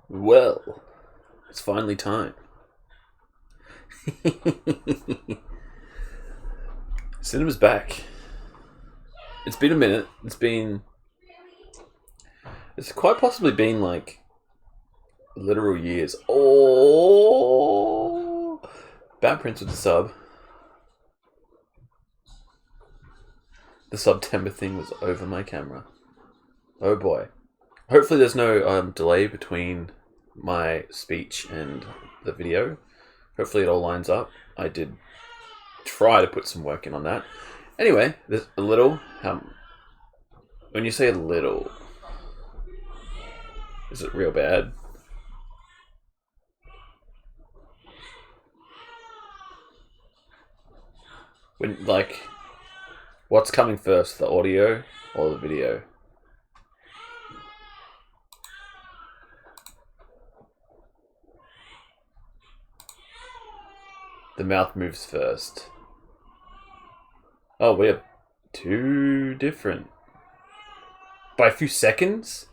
Well, it's finally time. Cinema's back. It's been a minute. It's quite possibly been like literal years. Oh, Bad Prince with the sub. The September thing was over my camera. Oh boy. Hopefully there's no delay between my speech and the video. Hopefully it all lines up. I did try to put some work in on that. Anyway, there's a little. When you say a little, is it real bad? When, like, what's coming first, the audio or the video? The mouth moves first. Oh, we're too different. By a few seconds?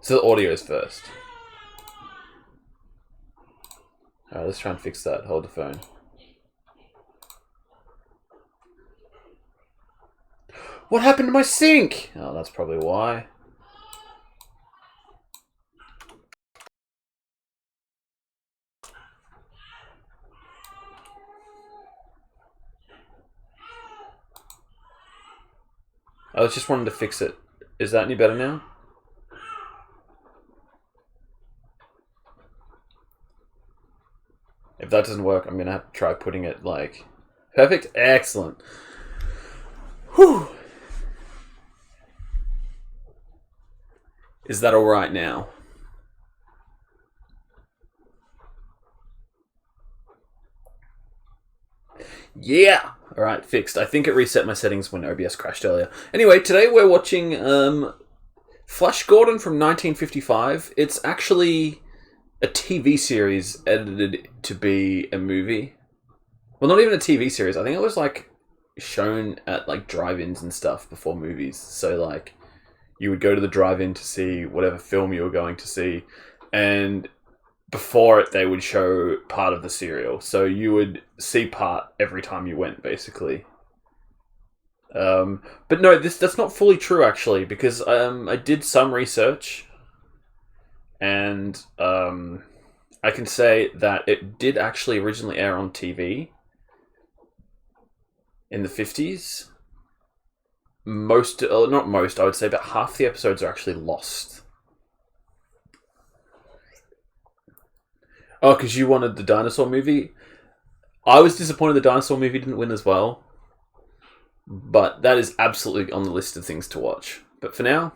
So the audio is first. Alright, let's try and fix that. Hold the phone. What happened to my sink? Oh, that's probably why. I was just wanting to fix it. Is that any better now? If that doesn't work, I'm going to have to try putting it like... Perfect? Excellent. Whew. Is that alright now? Yeah! Alright, fixed. I think it reset my settings when OBS crashed earlier. Anyway, today we're watching Flash Gordon from 1955. It's actually a TV series edited to be a movie. Well, not even a TV series. I think it was like shown at like drive-ins and stuff before movies. So like you would go to the drive-in to see whatever film you were going to see, and before it they would show part of the serial. So you would see part every time you went, basically. But no, that's not fully true actually, because I did some research, and I can say that it did actually originally air on TV in the 50s. Not most, I would say about half the episodes are actually lost. Oh, because you wanted the dinosaur movie? I was disappointed the dinosaur movie didn't win as well. But that is absolutely on the list of things to watch. But for now,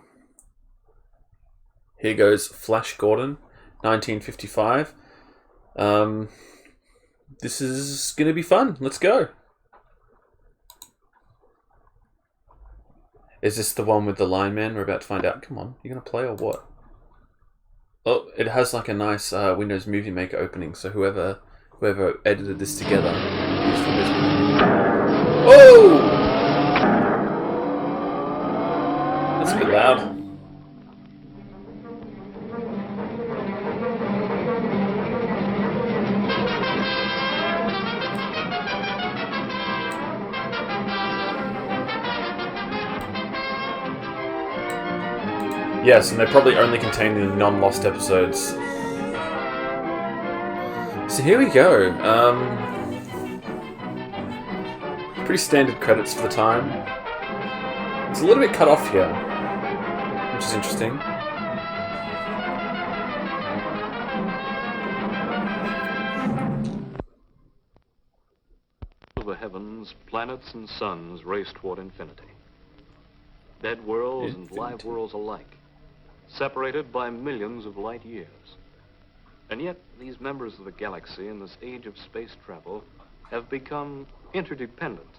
here goes Flash Gordon, 1955. This is going to be fun. Let's go. Is this the one with the lineman? We're about to find out. Come on, you going to play or what? Oh, it has like a nice Windows Movie Maker opening, so whoever edited this together used for this movie. Oh! That's a bit loud. Yes, and they're probably only contained in non-lost episodes. So here we go. Pretty standard credits for the time. It's a little bit cut off here, which is interesting. The heavens, planets and suns race toward infinity. Dead worlds and live worlds alike, separated by millions of light years. And yet, these members of the galaxy in this age of space travel have become interdependent,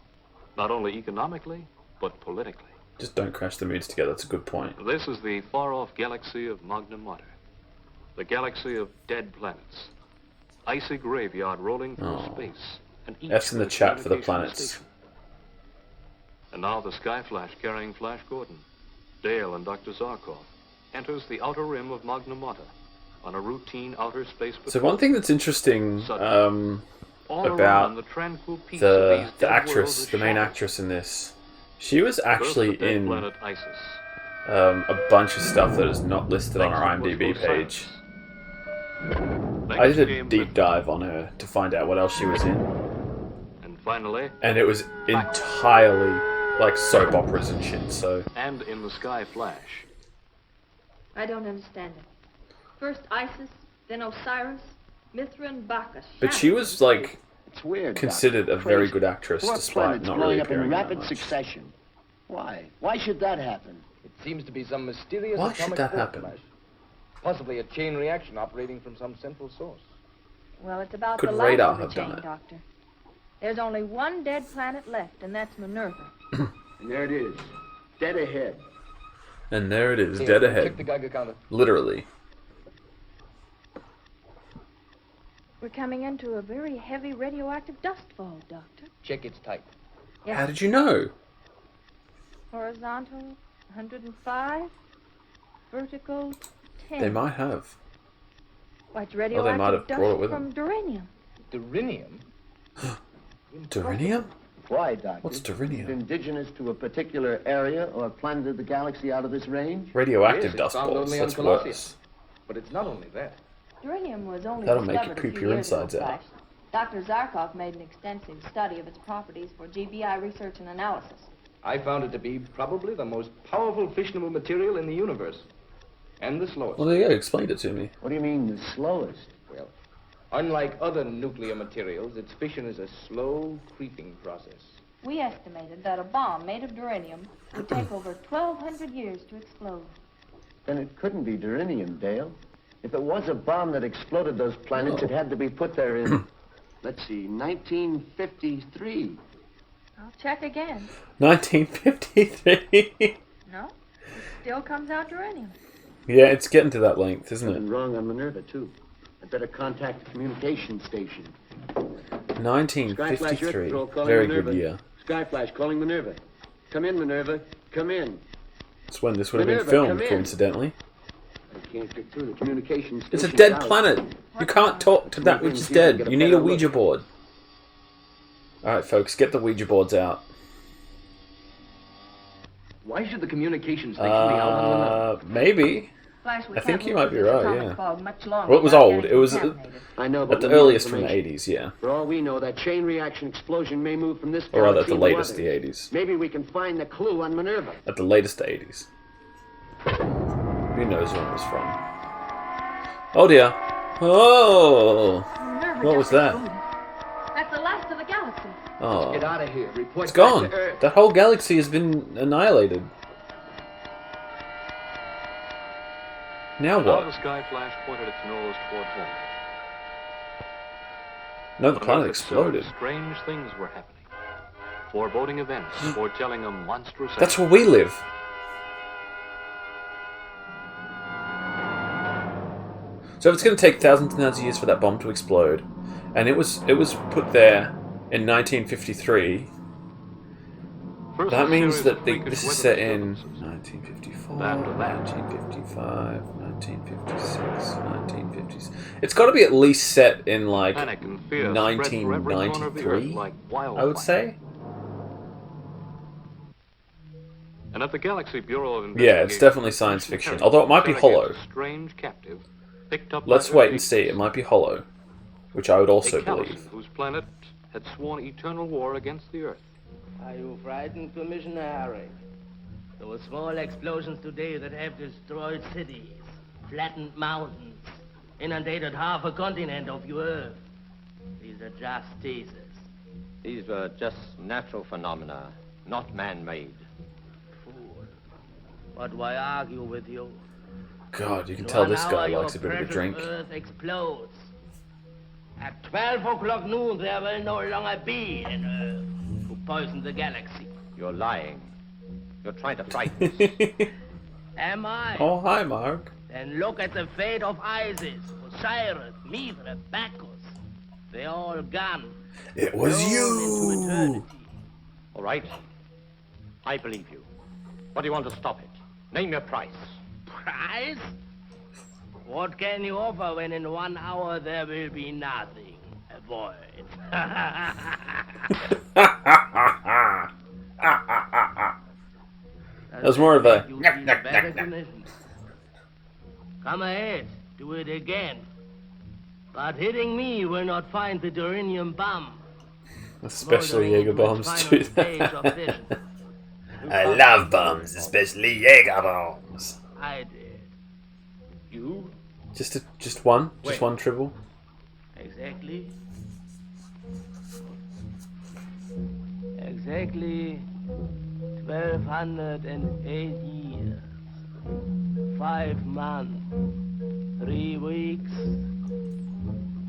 not only economically, but politically. Just don't crash the moods together, that's a good point. This is the far-off galaxy of Magna Mater, the galaxy of dead planets, icy graveyard rolling through space. And F's in the chat for the planets. And And now the Sky Flash carrying Flash Gordon, Dale and Dr. Zarkov, enters the outer rim of Magna Mater on a routine outer space patrol. So one thing that's interesting All about around the tranquil peace the of these dead actress, worlds the main shadows. actress in this, she was actually First, the dead in planet Isis. a bunch of stuff that is not listed on Next, our it was IMDb page. Osiris. I Next did a came deep dive on her to find out what else she was in, And finally, and it was entirely like soap operas and shit. So and in the Sky Flash. I don't understand it. First Isis, then Osiris, Mithra and Bacchus. but she was like It's weird. considered Doctor. a very Crazy. good actress, Four despite planets not blowing really up in appearing that rapid much. succession. Why? Why should that happen? It seems to be some mysterious Why should atomic that force happen? flash. Possibly a chain reaction operating from some central source. Well, it's about Could the radar last of have the done chain, it? Doctor. There's only one dead planet left, and that's Minerva. And there it is, dead ahead. And there it is, Here, dead Check ahead, the Geiger counter. literally. We're coming into a very heavy radioactive dust fall, Doctor. Check its type. Yes. How did you know? Horizontal, 105. Vertical, 10. They might have. Why, it's might radioactive have dust brought it with from duranium. Duranium? Duranium? Why, Doctor? What's Is duranium? it indigenous to a particular area or planet of the galaxy out of this range? Radioactive Yes, it's dust found balls. only on That's Colossia. worse. But it's not only that. Duranium was only That'll make you discovered a poop few your years ago, insides out. Flash. Dr. Zarkov made an extensive study of its properties for GBI research and analysis. I found it to be probably the most powerful fissionable material in the universe. And the slowest. Well, there you go. Explained it to me. What do you mean, the slowest? Well, unlike other nuclear materials, its fission is a slow, creeping process. We estimated that a bomb made of duranium would take over 1,200 years to explode. Then it couldn't be duranium, Dale. If it was a bomb that exploded those planets, it had to be put there in, let's see, 1953. I'll check again. 1953. No, it still comes out duranium. Yeah, it's getting to that length, isn't Something it? wrong on Minerva, too. I'd better contact the communication station. Sky Flash Earth 1953. Patrol calling Very Minerva. good year. Sky Flash calling Minerva. Come in, Minerva. Come in. That's when this would have been Minerva, filmed, come in. coincidentally. I can't get through the communication station. It's a dead planet. You can't talk to that which is dead. You need a Ouija board. Alright, folks, get the Ouija boards out. Why should the communications station be out on the Maybe. Flash, we I think can't you live might be with this right, atomic yeah. fog much longer Well, it was without old. getting It was contaminated. I know, but at the we need earliest from the information. 80s, yeah. For all we know, that chain reaction explosion may move from this Or rather, at galaxy the to latest, others. the 80s. Maybe we can find the clue on Minerva. At the latest, the 80s. Who knows when it was from? Oh dear. Oh! Minerva What was just that? exploded. That's the last of the galaxy. Get Oh. out of here. Report It's back gone. to Earth. That whole galaxy has been annihilated. Now Now the what? Sky Flash pointed its nose toward home. No, the On planet Earth exploded. itself, strange things were happening. Foreboding events, foretelling a monstrous That's end. where we live. So if it's going to take thousands and thousands of years for that bomb to explode, and it was put there in 1953, First, that a means series that of this freakish is weather set in disturbances. 1954, After that. 1955, 1956, 1950s. It's got to be at least set in like Panic and fear spread through every corner of the earth 1993, like wildfire. I would say. And at the Galaxy Bureau of Yeah, Investigation, it's definitely science fiction, intelligence although it might be hollow. interrogates a strange captive picked up Let's by wait Earth and see. agents. It might be hollow, which I would also A Callison, believe. whose planet had sworn eternal war against the Earth. Are you frightened, Commissioner Harry? Those small explosions today that have destroyed cities, flattened mountains, inundated half a continent of your Earth. These are just teasers. These were just natural phenomena, not man-made. Fool. But why argue with you? God, you can In tell 1 this guy hour, your likes a bit of a precious drink. Earth explodes. At 12 o'clock noon, there will no longer be an Earth to poison the galaxy. You're lying. You're trying to frighten us. Am I? Oh, hi, Mark. Then look at the fate of Isis, Osiris, Mithra, Bacchus. They're all gone. It was Thrown into you. eternity. All right. I believe you. What do you want to stop it? Name your price. Price? What can you offer when in 1 hour there will be nothing? Avoid. That was more of a... Come ahead, do it again. But hitting me will not find the Duranium bomb. Especially Jaeger bombs do that. I love bombs, especially Jaeger bombs. I did. You? Just one? Just one tribble? Exactly. Exactly 1,208 years. 5 months. 3 weeks.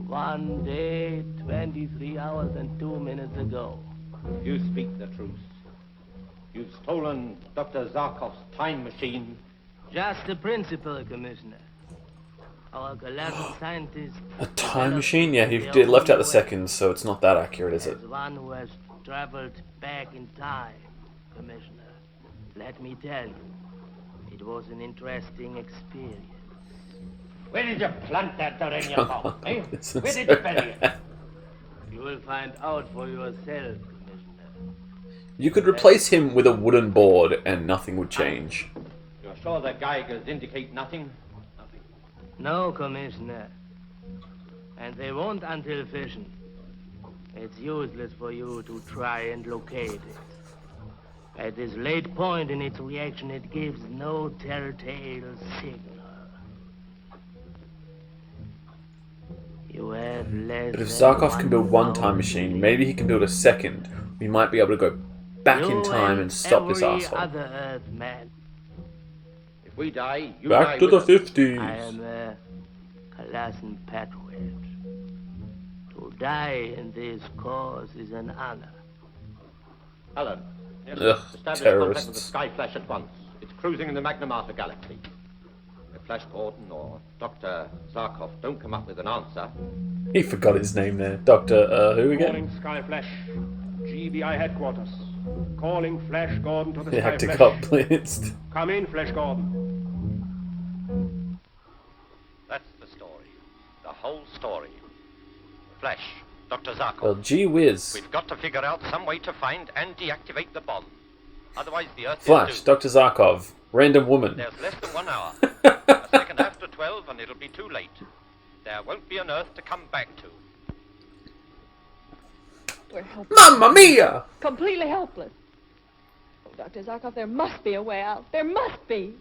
1 day, 23 hours and 2 minutes ago. You speak the truth. You've stolen Dr. Zarkov's time machine. Just the principle, Commissioner. Our galactic scientist... A time machine? Yeah, he left out the seconds, so it's not that accurate, is it? As one who has traveled back in time, Commissioner, let me tell you, it was an interesting experience. Where did you plant that Duranium bomb, eh? This Where is did so you bury it? You will find out for yourself, Commissioner. You could replace him with a wooden board and nothing would change. You're sure the Geigers indicate nothing? Nothing. No, Commissioner. And they won't until fission. It's useless for you to try and locate it. At this late point in its reaction, it gives no telltale signal. You have less. But if Zarkov can build one time machine, maybe he can build a second. We might be able to go back in time and stop this asshole. Other Earthman. If we die, you Back die to the with us. 50s. I am a Colossian patriot. To die in this cause is an honor. Alan, yes, Ugh, establish contact with the terrorists. Sky Flash at once. It's cruising in the Magna Mater galaxy. If Flash Gordon or Dr. Zarkov don't come up with an answer, He forgot his name there. Dr. Who again? Calling Sky Flash. GBI headquarters. Calling Flash Gordon to the He Sky had to Flash. got blitzed. Come in, Flash Gordon. that's the story. The whole story. Flash, Dr. Zarkov. Well, gee whiz. We've got to figure out some way to find and deactivate the bomb. Otherwise the Earth Flash, is doomed. Dr. Zarkov, random woman. There's less than 1 hour. A second after 12 and it'll be too late. There won't be an Earth to come back to. We're helpless. Mamma mia! Completely helpless. Oh, Dr. Zarkov, there must be a way out. There must be.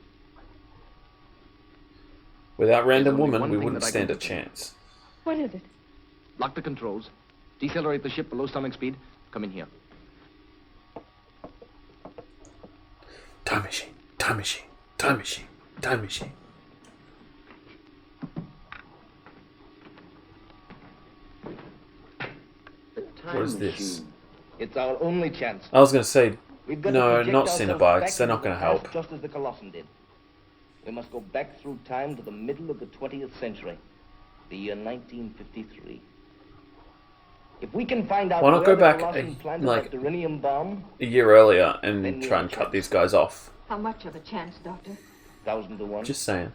Without random There's only woman, one we thing wouldn't that I stand a can do. chance. What is it? Lock the controls. Decelerate the ship below sonic speed. Come in here. Time machine, time machine, time machine, time machine. The time What is machine. this? It's our only chance. I was going to say, We've got no, to project not ourselves Cenobites. back They're not into going to the past help. Just as the Colossian did. We must go back through time to the middle of the 20th century, the year 1953. If we can find out Why not where go the back Colossian planted like that uranium bomb, a year earlier and Then try we'll and cut check. these guys off? How much of a chance, Doctor? 1,000 to 1, Just saying.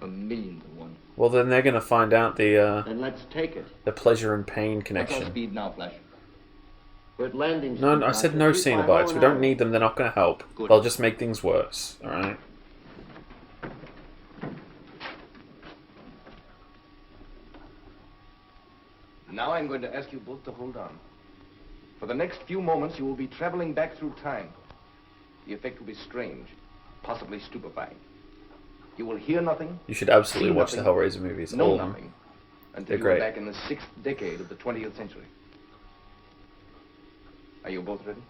1,000,000 to 1. Well, then they're going to find out the Then let's take it. pleasure and pain What's our connection. speed now, Flash? We're at landing No, speed, I said Doctor. no 350 Cenobites. We don't an need them. They're not going to help. Good. They'll just make things worse. All right. Now I'm going to ask you both to hold on. For the next few moments, you will be traveling back through time. The effect will be strange, possibly stupefying. You will hear nothing, You should absolutely See watch the nothing, Hellraiser movies. know All of them. nothing, until They're you great. are back in the 6th decade of the 20th century. Are you both ready?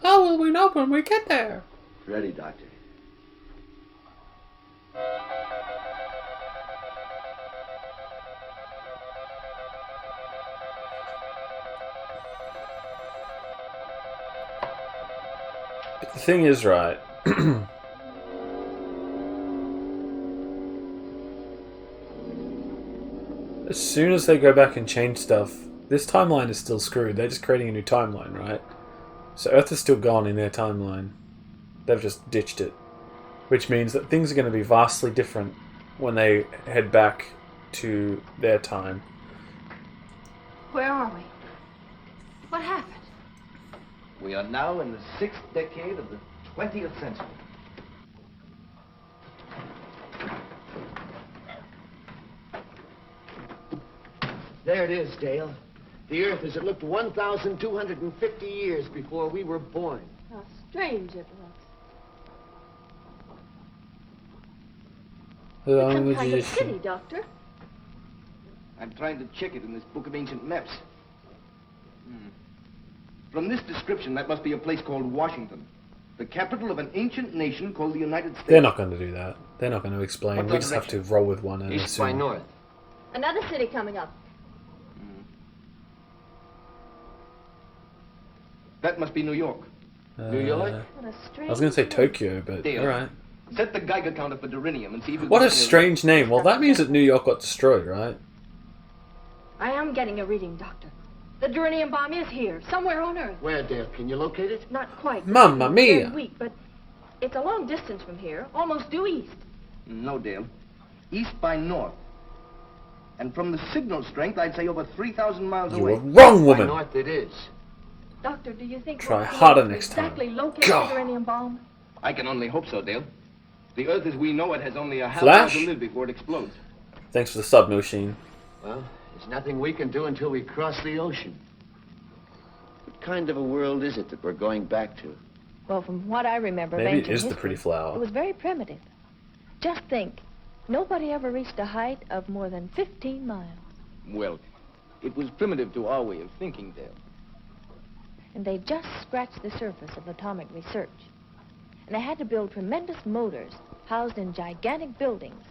How will we know when we get there? Ready, Doctor. But the thing is, right? As soon as they go back and change stuff, this timeline is still screwed. They're just creating a new timeline, right? So Earth is still gone in their timeline. They've just ditched it. Which means that things are going to be vastly different when they head back to their time. Where are we? What happened? We are now in the 6th decade of the 20th century. There it is, Dale. The Earth as it looked 1,250 years before we were born. How strange it looks. It's some kind of city, Doctor. I'm trying to check it in this book of ancient maps. From this description, that must be a place called Washington, the capital of an ancient nation called the United States. They're not going to do that. They're not going to explain. What We just have to roll with one and East assume. by north. Another city coming up. That must be New York. New York? What a strange I was going to say name. Tokyo, but Deal. alright. Set the Geiger counter for Durinium and see if we What can a strange name. Well, that means that New York got destroyed, right? I am getting a reading, Doctor. The Durinium bomb is here, somewhere on Earth. Where, Dale? Can you locate it? Not quite. Mamma It's mia. very weak, but it's a long distance from here, almost due east. No, Dale. East by north. And from the signal strength, I'd say over 3,000 miles You away. were wrong, By woman. north it is. Doctor, do you think Try we'll be harder able to next time. exactly locate God. the Durinium bomb? I can only hope so, Dale. The Earth as we know it has only a half Flash? hour to live before it explodes. Thanks for the sub, machine. Well, there's nothing we can do until we cross the ocean. What kind of a world is it that we're going back to? Well, from what I remember of Maybe it ancient is the history, pretty flower. it was very primitive. Just think, nobody ever reached a height of more than 15 miles. Well, it was primitive to our way of thinking, Dale. And they just scratched the surface of atomic research. And they had to build tremendous motors housed in gigantic buildings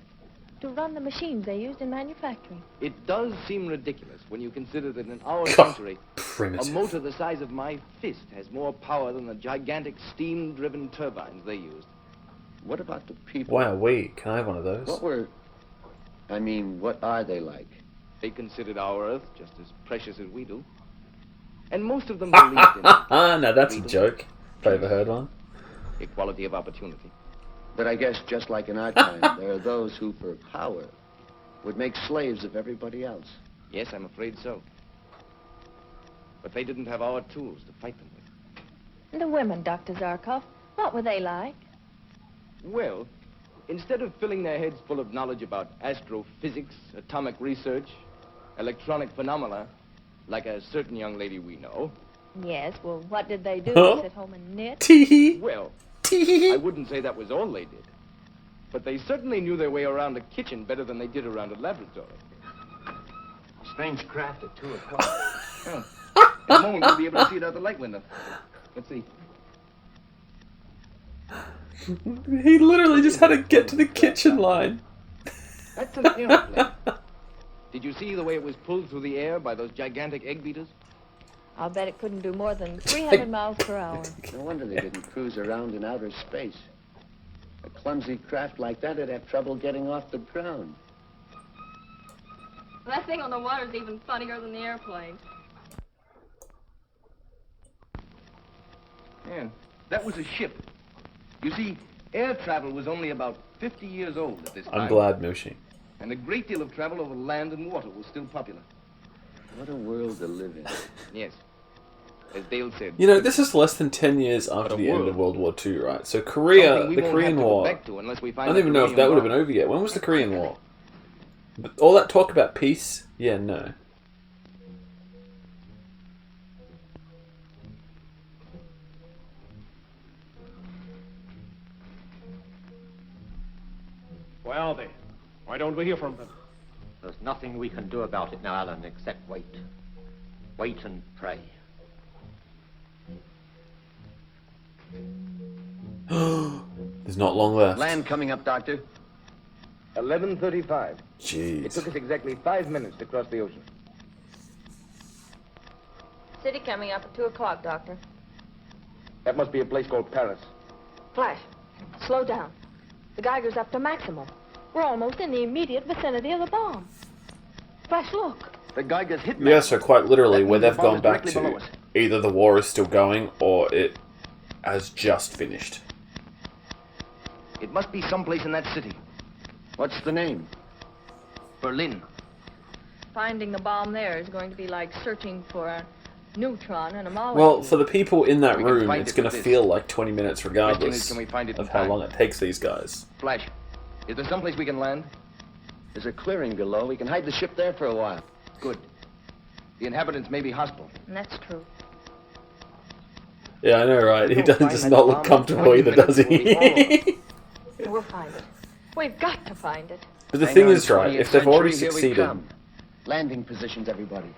to run the machines they used in manufacturing. It does seem ridiculous when you consider that in our God, century, a primitive. motor the size of my fist has more power than the gigantic steam-driven turbines they used. What about the people? Wow, can I have one of those? What are they like? They considered our Earth just as precious as we do. And most of them believed in Now that's a freedom, joke. If I ever heard one. equality of opportunity. But I guess just like in our time, there are those who, for power, would make slaves of everybody else. Yes, I'm afraid so. But they didn't have our tools to fight them with. And the women, Dr. Zarkov, what were they like? Well, instead of filling their heads full of knowledge about astrophysics, atomic research, electronic phenomena, like a certain young lady we know, Yes, well, what did they do? Huh? Sit home and knit? Tee well, tee. I wouldn't say that was all they did. But they certainly knew their way around a kitchen better than they did around a laboratory. Strange craft at 2 o'clock. Oh. In a moment, we'll be able to see it out the light window. Let's see. He literally just had to get to the kitchen line. That's an airplane. Did you see the way it was pulled through the air by those gigantic egg beaters? I'll bet it couldn't do more than 300 miles per hour. No wonder they didn't cruise around in outer space. A clumsy craft like that would have trouble getting off the ground. That thing on the water is even funnier than the airplane. Man, that was a ship. You see, air travel was only about 50 years old at this time. I'm glad, Moshi. And a great deal of travel over land and water was still popular. What a world to live in. Yes. As Dale said. You know, this is less than 10 years after the end of World War II, right? So Korea, something we the won't Korean have to go War, back to unless we I find don't even know if that would have been over yet. When was the Korean War? But all that talk about peace? Yeah, no. Where are they? Why don't we hear from them? There's nothing we can do about it now, Alan, except wait. Wait and pray. There's not long left. Land coming up, Doctor. 11:35. It Jeez. took us exactly 5 minutes to cross the ocean. City coming up at 2 o'clock, Doctor. That must be a place called Paris. Flash, slow down. The Geiger's up to maximum. We're almost in the immediate vicinity of the bomb. Flash, look. The Geiger's hit Yeah, so quite literally, That where means they've the bomb gone is back directly below to us. either the war is still going or it has just finished. It must be someplace in that city. What's the name? Berlin. Finding the bomb there is going to be like searching for a neutron in a molecule. Well, for the people in that We can room, find it's it going with to this. feel like 20 minutes regardless Question is, can we find it of in how time? long it takes these guys. Flash, is there someplace we can land? There's a clearing below. We can hide the ship there for a while. Good. The inhabitants may be hostile. And that's true. Yeah, I know, right? He We'll does find that not look bomb in comfortable 20 either, minutes, does we'll be all he? We'll find it. We've got to find it. But the Hang thing on, is, right, 20th if they've already century, here we succeeded... come. Landing positions, everybody.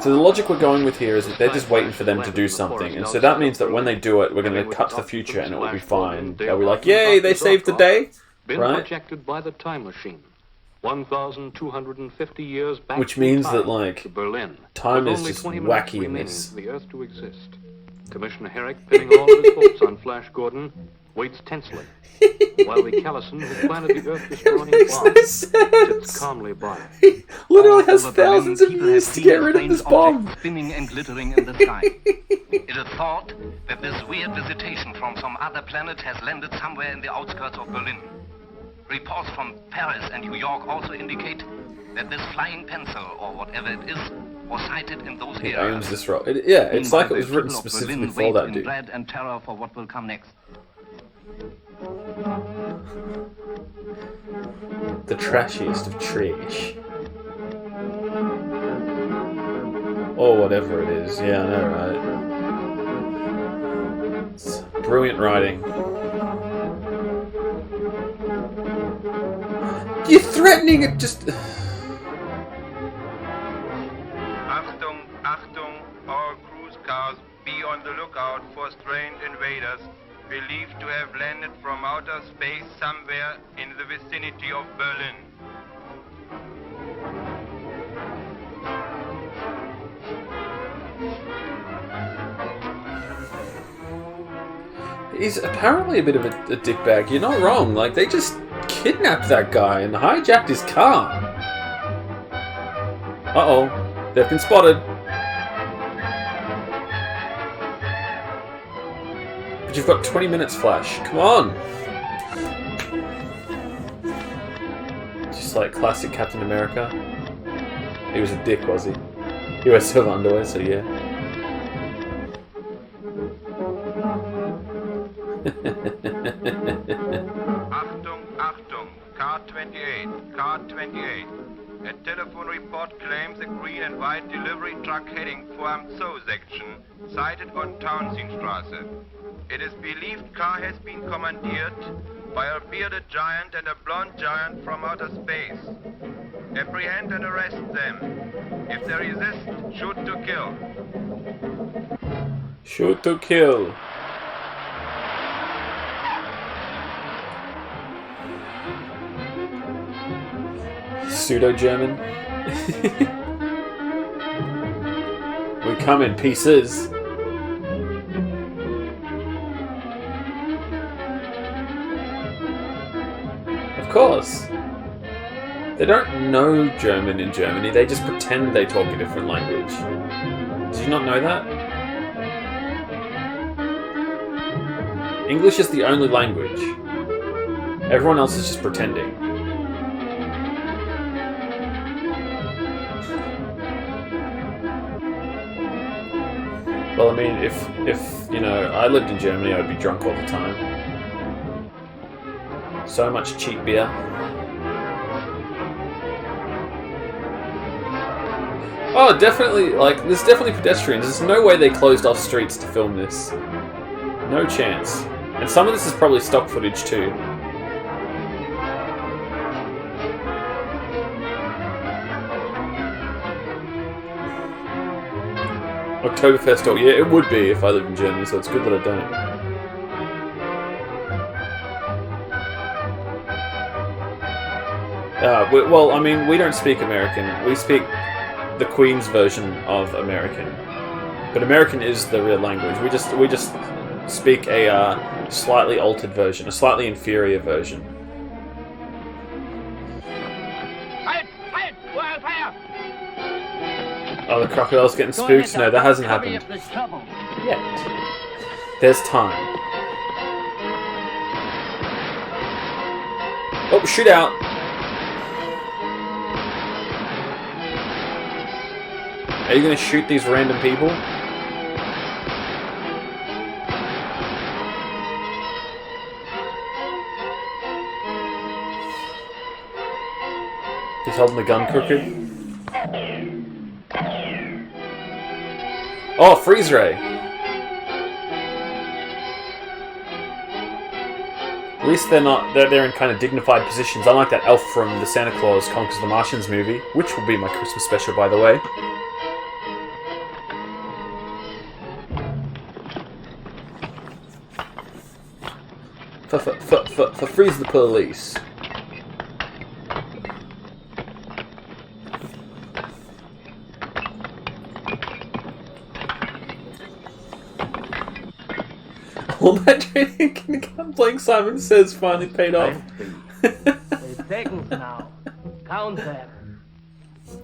So the logic we're going with here is that they're just waiting for them to do something, and so that means that when they do it, we're going to cut to the future and it will be fine. They'll be like, yay, they saved the day! Been Right? projected by the time machine 1,250 years back. Which through means time that, like, to Berlin, time with is only just 20 minutes wacky in remaining this. for the Earth to exist. Commissioner Herrick, pinning all of his hopes on Flash Gordon, waits tensely, while the Callison, who planted the Earth-destroying Makes bomb, no sits sense. calmly by. He literally has Over Berlin, thousands of people years have to seen get rid of strange this bomb. objects spinning and glittering in the sky. It is thought that this weird visitation from some other planet has landed somewhere in the outskirts of Berlin. Reports from Paris and New York also indicate that this flying pencil, or whatever it is, was sighted in those He areas. owns this role. Yeah, it's like it was Meanwhile, the written people of specifically Berlin for wait that in dude. dread and terror for what will come next. The trashiest of trash. Or whatever it is. Yeah, I know, right? It's brilliant writing. You're threatening it just... Achtung, Achtung, all cruise cars, be on the lookout for strange invaders believed to have landed from outer space somewhere in the vicinity of Berlin. He's apparently a bit of a dickbag. You're not wrong. Like, they just kidnapped that guy and hijacked his car. Uh-oh. They've been spotted. But you've got 20 minutes, Flash. Come on. Just like classic Captain America. He was a dick, was he? He wears silver underwear, so yeah. Achtung, Achtung, car 28, car 28. A telephone report claims a green and white delivery truck heading for Amzo section, sighted on Townsendstraße. It is believed car has been commandeered by a bearded giant and a blonde giant from outer space. Apprehend and arrest them. If they resist, shoot to kill. Shoot to kill. Pseudo-German. We come in pieces. Of course. They don't know German in Germany, they just pretend they talk a different language. Did you not know that? English is the only language. Everyone else is just pretending. Well, I mean, if you know, I lived in Germany, I'd be drunk all the time. So much cheap beer. Oh, definitely, like, there's definitely pedestrians. There's no way they closed off streets to film this. No chance. And some of this is probably stock footage too. Oktoberfest, oh yeah, it would be if I lived in Germany, so it's good that I don't. Well, I mean, we don't speak American. We speak the Queen's version of American. But American is the real language. We just speak a slightly altered version, a slightly inferior version. Halt! Halt! Wildfire! Oh, the crocodile's getting spooked? No, that hasn't happened. Yet. There's time. Oh, shoot out! Are you gonna shoot these random people? He's holding the gun crooked. Oh, freeze ray! At least they're in kind of dignified positions. I like that elf from the Santa Claus Conquers the Martians movie, which will be my Christmas special, by the way. For freeze the police. All that training in playing Simon Says finally paid off. 8 seconds now. Count them.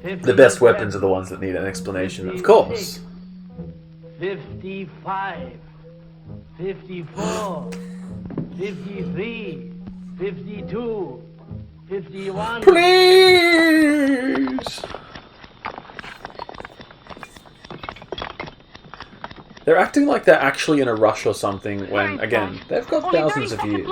The best weapons are the ones that need an explanation, of course. 55, 54, 53, 52, 51. Please! They're acting like they're actually in a rush or something when, again, they've got thousands of years.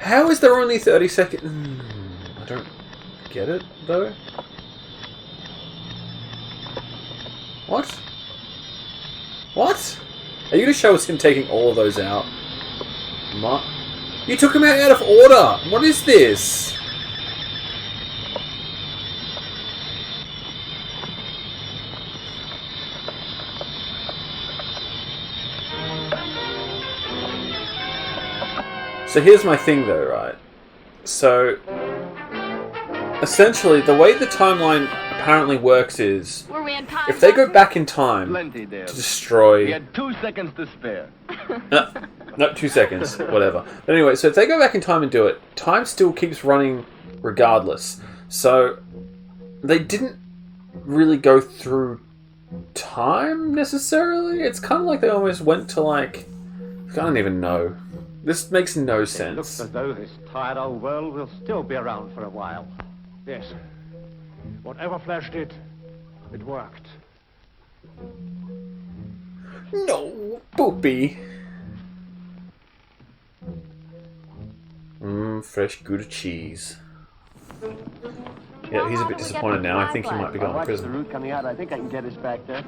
How is there only 30 seconds? I don't get it, though. What? What? Are you going to show us him taking all of those out? You took him out of order! What is this? So here's my thing though, right? So, essentially, the way the timeline apparently works is, if they go back in time to destroy... We had 2 seconds to spare. No, 2 seconds, whatever. But anyway, so if they go back in time and do it, time still keeps running regardless. So, they didn't really go through time, necessarily? It's kind of like they almost went to, like... I don't even know. This makes no sense. It looks as though this tired old world will still be around for a while. Yes. Whatever Flash did, it worked. No, Poopy. Fresh Gouda cheese. Yeah, he's a bit disappointed now. I think he might be going to prison. The route coming out. I think I can get us back there.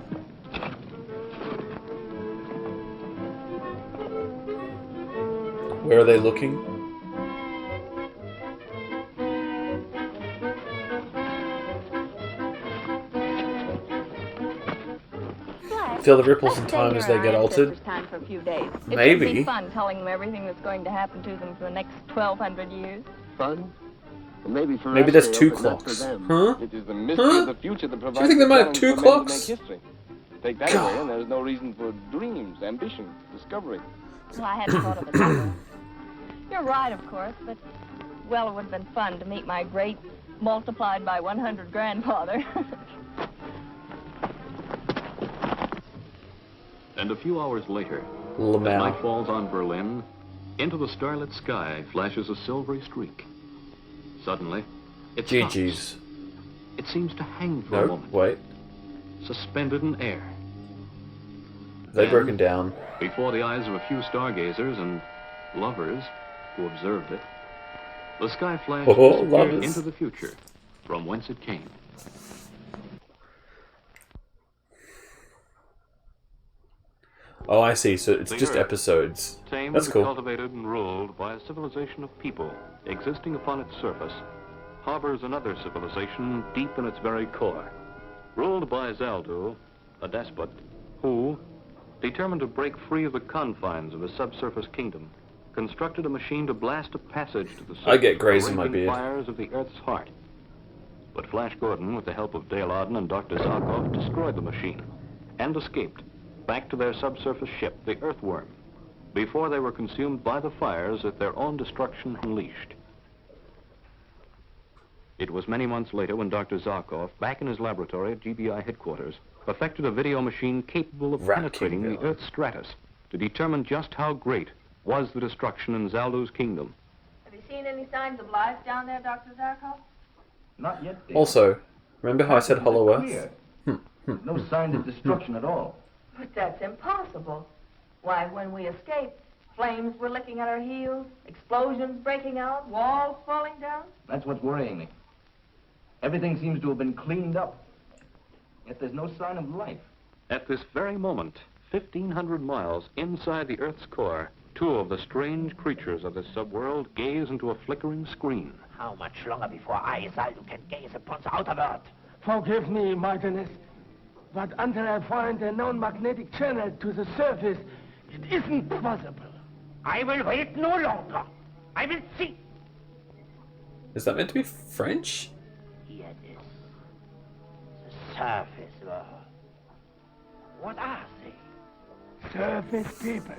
Where are they looking? Feel the ripples in time as they get altered? Time for a few days. Maybe. It would be fun telling them everything that's going to happen to them for the next 1,200 years. Fun? Well, maybe for Maybe us, there's Dale, two but not for clocks. them. Huh? It is the mystery of the future that provides... Do you think they might have two challenge for men to clocks? make history. Take that away and there's no reason for dreams, ambition, discovery. Well, I hadn't thought of it that way. You're right, of course, but, well, it would have been fun to meet my great multiplied by 100 grandfather. And a few hours later, Lamau. as night falls on Berlin, into the starlit sky flashes a silvery streak. Suddenly, it stops. GG's. It seems to hang for a No, moment, wait. suspended in air. They've Then, broken down. Before the eyes of a few stargazers and lovers who observed it, the sky flash disappeared lovers. into the future, from whence it came. Oh, I see. So it's The just Earth, episodes. tamed, That's cool. cultivated, and ruled by a civilization of people existing upon its surface, harbors another civilization deep in its very core, ruled by Zaldu, a despot, who, determined to break free of the confines of his subsurface kingdom, constructed a machine to blast a passage to the surface I get grays of in the my raging beard. fires of the Earth's heart. But Flash Gordon, with the help of Dale Arden and Dr. Zarkov, destroyed the machine and escaped back to their subsurface ship, the Earthworm, before they were consumed by the fires that their own destruction unleashed. It was many months later when Dr. Zarkov, back in his laboratory at GBI headquarters, perfected a video machine capable of penetrating the Earth's stratus to determine just how great was the destruction in Zaldu's kingdom. Have you seen any signs of life down there, Dr. Zarkov? Not yet, Dale. Also, remember how I said Hollow Earth? No sign of destruction at all. But that's impossible. Why, when we escaped, flames were licking at our heels, explosions breaking out, walls falling down. That's what's worrying me. Everything seems to have been cleaned up. Yet there's no sign of life. At this very moment, 1,500 miles inside the Earth's core, two of the strange creatures of the subworld gaze into a flickering screen. How much longer before I, Izzago, can gaze upon the outer world? Forgive me, Martinez, but until I find a known magnetic channel to the surface, it isn't possible. I will wait no longer. I will see. Is that meant to be French? Here it is. The surface world. What are they? Surface people.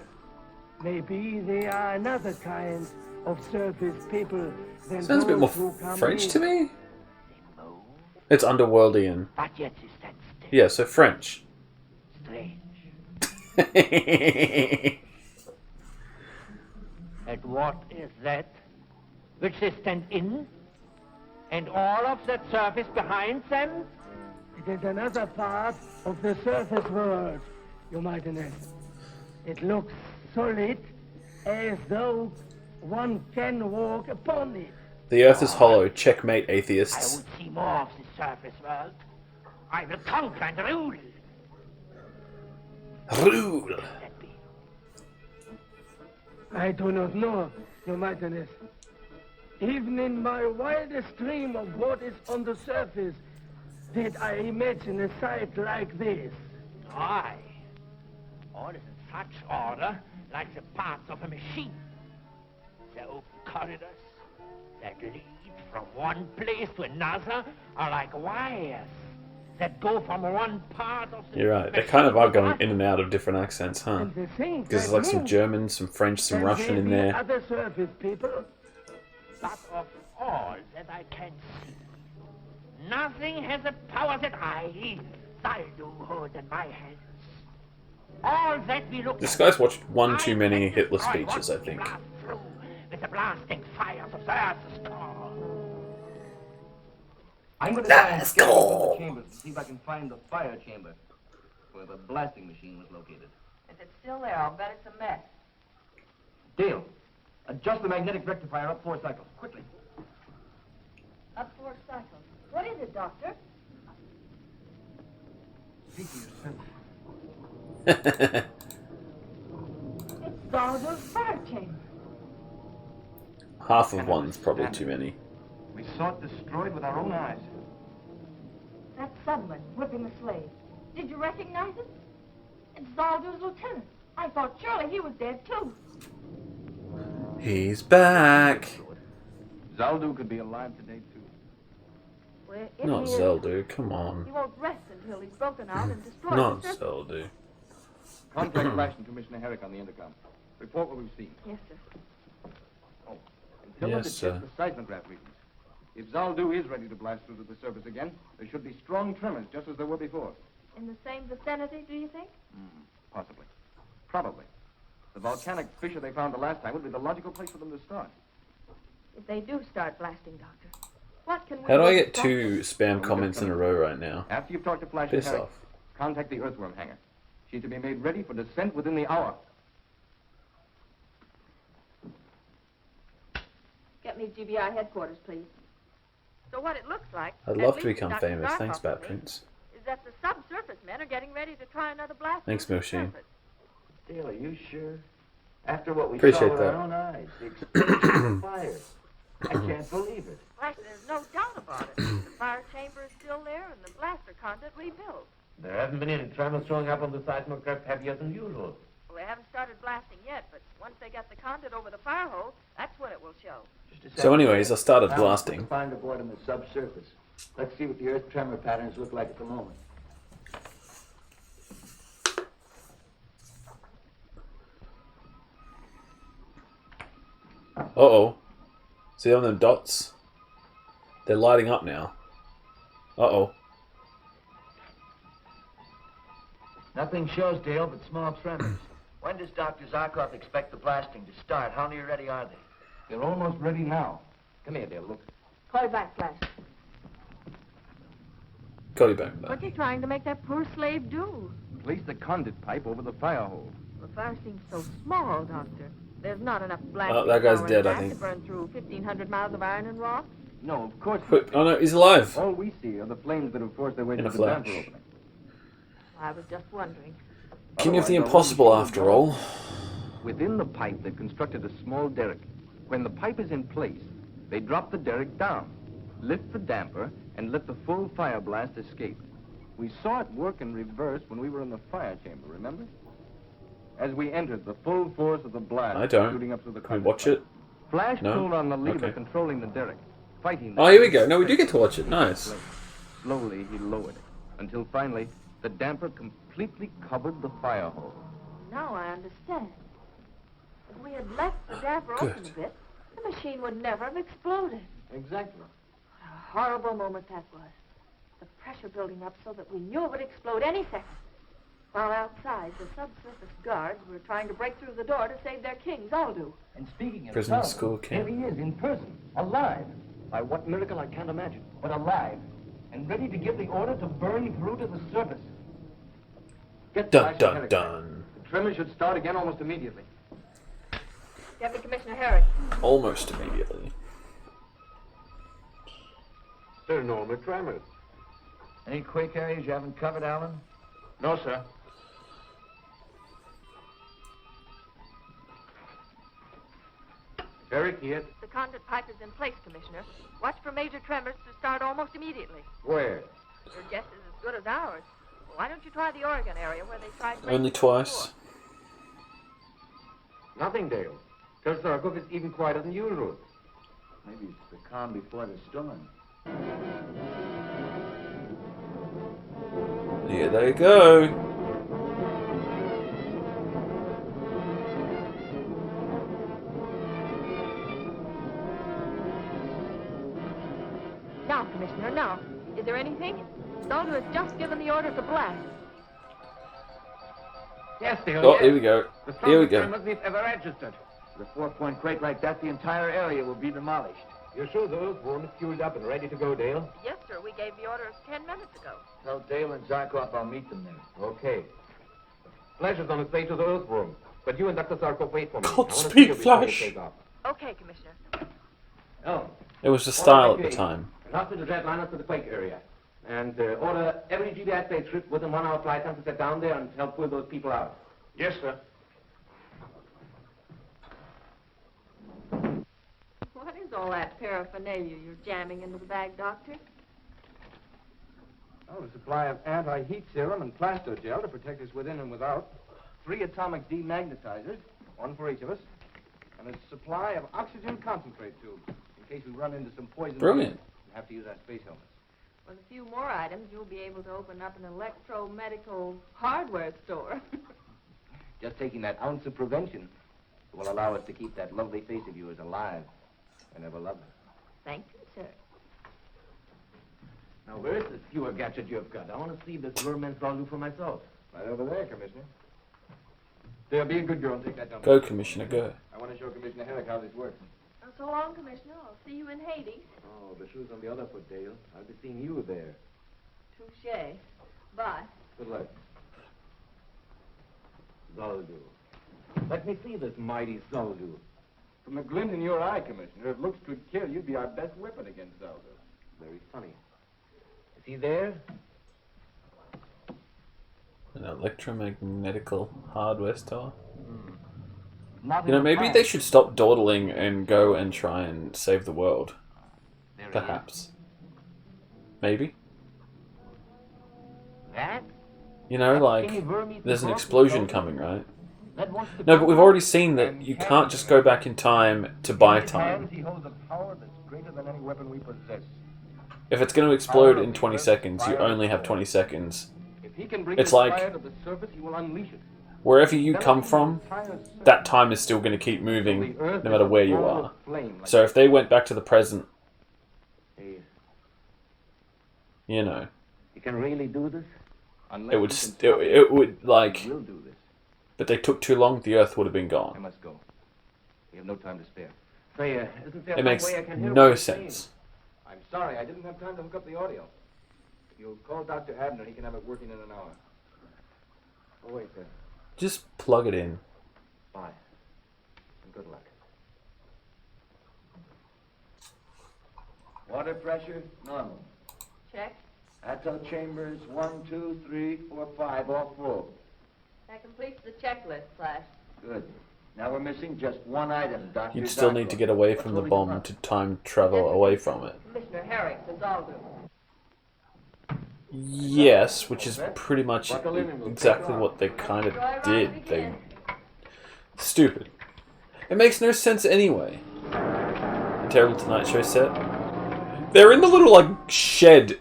Maybe they are another kind of surface people than Sounds a bit those more who come French in. to me. It's underworldian. But yet they stand still. Yeah, so French. Strange. And what is that which they stand in? And all of that surface behind them? It is another part of the surface world, Your Martinez. It looks solid, as though one can walk upon it. The Earth is hollow. Checkmate, I atheists. will see more of the surface world. I will conquer and rule. Rule. I do not know, Your Martinez. Even in my wildest dream of what is on the surface, did I imagine a sight like this. Aye. All is in such order, like the parts of a machine. The open corridors that lead from one place to another are like wires that go from one part of the You're right. They kind of are going in and out of different accents, huh? And the thing Because there's that like some moves. German, some French, some Can Russian there in be there. other surface people? But of all that I can see, nothing has the power that I, Zaldu, hold in my hands. All that we look This at, guy's watched one too many Hitler speeches, I think. blast through with the blasting fires of the Earth's core. I'm going to try and scout through the chambers to see if I can find the fire chamber where the blasting machine was located. If it's still there, I'll bet it's a mess. Dale, adjust the magnetic rectifier up 4 cycles, quickly. Up 4 cycles. What is it, Doctor? Speak to yourself. It's Zaldu's fire chamber. Half of one's probably too many. We saw it destroyed with our own eyes. That submarine whipping the slave. Did you recognize it? It's Zaldu's lieutenant. I thought surely he was dead too. He's back. Zaldu could be alive today, too. Well, if Not he is, Zeldu, come he on. won't rest until he's broken out and destroyed Not the surface. Zeldu. Contact Flash and Commissioner Herrick on the intercom. Report what we've seen. Yes, sir. Oh, and tell them Yes, to sir. check the seismograph readings. If Zaldu is ready to blast through to the surface again, there should be strong tremors, just as there were before. In the same vicinity, do you think? Possibly. Probably. The volcanic fissure they found the last time would be the logical place for them to start. If they do start blasting, Doctor, what can we How do I to get stop 2 spam comments in a row right now? After you've talked to Flash Piss and Herrick, off. contact the earthworm hangar. She's to be made ready for descent within the hour. Get me GBI headquarters, please. So what it looks like, I'd at love to least become Dr. famous. Thanks, Zarkov Bat and me, Prince. is that the subsurface men are getting ready to try another blast. Thanks, through the Machine. surface. Dale, are you sure? After what we Appreciate saw with that. our own eyes, the explosion of fire. I can't believe it. Why, there's no doubt about it. The fire chamber is still there and the blaster conduit rebuilt. There haven't been any tremors showing up on the seismograph heavier than usual. Well, they haven't started blasting yet, but once they get the conduit over the fire hole, that's when it will show. So anyways, I started Now, blasting. Find aboard on the subsurface. Let's see what the earth tremor patterns look like at the moment. Uh-oh. See on them dots? They're lighting up now. Uh-oh. Nothing shows, Dale, but small tremors. When does Dr. Zarkov expect the blasting to start? How near ready are they? They're almost ready now. Come here, Dale, look. Call you back, Flash. Call you back. What's he trying to make that poor slave do? Place the conduit pipe over the fire hole. The fire seems so small, Doctor. There's not enough black that guy's power in dead, I that think. to burn through 1,500 miles of iron and rock. No, of course Wait, oh no, he's alive. All we see are the flames that have forced their way In to a the flash. damper opening. I was just wondering. King of the impossible, after all. Within the pipe, they've constructed a small derrick. When the pipe is in place, they drop the derrick down, lift the damper, and let the full fire blast escape. We saw it work in reverse when we were in the fire chamber, remember? As we entered, the full force of the blast I don't. shooting up through the Can we watch it? Flash No? pulled on the lever Okay. controlling the derrick, fighting the Oh, here we go. No, we do get to watch it. Nice. Slowly, he lowered it, until finally, the damper completely covered the fire hole. Now I understand. If we had left the damper open a bit, the machine would never have exploded. Exactly. What a horrible moment that was. The pressure building up so that we knew it would explode any second. While outside, the subsurface guards were trying to break through the door to save their king, Zaldu. And speaking of Prison Zaldu, school here king. he is in person, alive. By what miracle I can't imagine, but alive. And ready to give the order to burn through to the surface. Get Dun Flash dun ahead of dun. The tremor should start again almost immediately. Deputy Commissioner Herrick. Almost immediately. They're normal tremors. Any quake areas you haven't covered, Alan? No, sir. Eric here. The conduit pipe is in place, Commissioner. Watch for major tremors to start almost immediately. Where? Your guess is as good as ours. Why don't you try the Oregon area where they tried... Only twice. Nothing, Dale. Judge Zarkov is even quieter than usual. Maybe it's the calm before the storm. Here they go. Now, Commissioner, now. Is there anything? Zaldu has just given the order to blast. Yes, Dale. Oh, yes. here we go. The Here we strongest go. tremors we've ever registered. With a 4-point quake like that, the entire area will be demolished. You're sure those worms fueled up and ready to go, Dale? Yes, sir. We gave the order 10 minutes ago. Tell Dale and Zarkov I'll meet them there. Okay. Flash is on his way to the Earthworm. But you and Dr. Zarkov wait for me. I wanna Godspeed, see you before we Flash. take off. Okay, Commissioner. Oh. It was the style at the time. After the jetliners to the quake area. And order every GBI spaceship within 1 hour flight time to set down there and help pull those people out. Yes, sir. What is all that paraphernalia you're jamming into the bag, Doctor? Oh, a supply of anti-heat serum and plaster gel to protect us within and without. 3 atomic demagnetizers, 1 for each of us. And a supply of oxygen concentrate tubes, in case we run into some poison. Brilliant. And have to use our space helmets. With a few more items, you'll be able to open up an electromedical hardware store. Just taking that ounce of prevention will allow us to keep that lovely face of yours alive and ever lovely. Thank you, sir. Now, where's the skewer gadget you've got? I want to see this vermin's value for myself. Right over there, Commissioner. There, be a good girl and take that down. Go, Commissioner, go. I want to show Commissioner Herrick how this works. Oh, so long, Commissioner. I'll see you in Hades. Oh, the shoe's on the other foot, Dale. I'll be seeing you there. Touche. Bye. Good luck. Zaldu. Let me see this mighty Zaldu. From the glint in your eye, Commissioner, if looks could kill, you'd be our best weapon against Zaldu. Very funny. Is he there? An electromagnetical hardware store. Not You know, in the maybe pipe. they should stop dawdling and go and try and save the world. There he Perhaps. Maybe. That? You know, like, Skinny vermi there's an across the explosion road? coming, right? That wants to No, but come we've out already seen that and you carry can't just go back in time to buy In his time. hands, he holds a power that's greater than any weapon we possess. If it's going to explode in 20 seconds, you only have 20 seconds. If he can bring It's this like- fire to the surface, he will unleash it. Wherever you come from, that time is still going to keep moving, no matter where you are. So if they went back to the present, A You know. You can really do this? It would like. We'll do this. But they took too long. The Earth would have been gone. I must go. We have no time to spare. Say, isn't there It some makes way I can hear no what you're sense. I'm sorry, I didn't have time to hook up the audio. You'll call Dr. Abner, he can have it working in an hour. Oh, wait there. Just plug it in. Bye. And good luck. Water pressure, normal. Check. Ato chambers, 1, 2, 3, 4, 5, all full. That completes the checklist, Flash. Good. Now we're missing just one item, Dr. You'd still need to get away from the bomb to time travel away from it. Commissioner Herrick's Izzago. Yes, which is pretty much exactly what they kind of did. They stupid. It makes no sense anyway. A Terrible Tonight Show set. They're in the little like shed.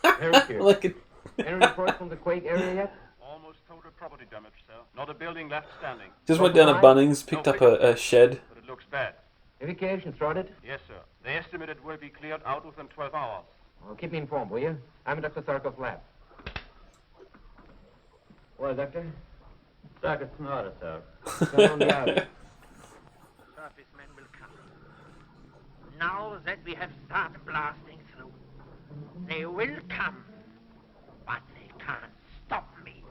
Like a Any report from the quake area yet? Almost total property damage, sir. Not a building left standing. just went down at Bunnings, picked up a shed. But it looks bad. Evacuation started? Yes, sir. They estimate it will be cleared out within 12 hours. Well, keep me informed, will you? I'm in Dr. Sarkov's lab. Well, Doctor? Circuit's in order, sir. Turn on the outage. Surfacemen will come. Now that we have started blasting through, they will come, but they can't stop me.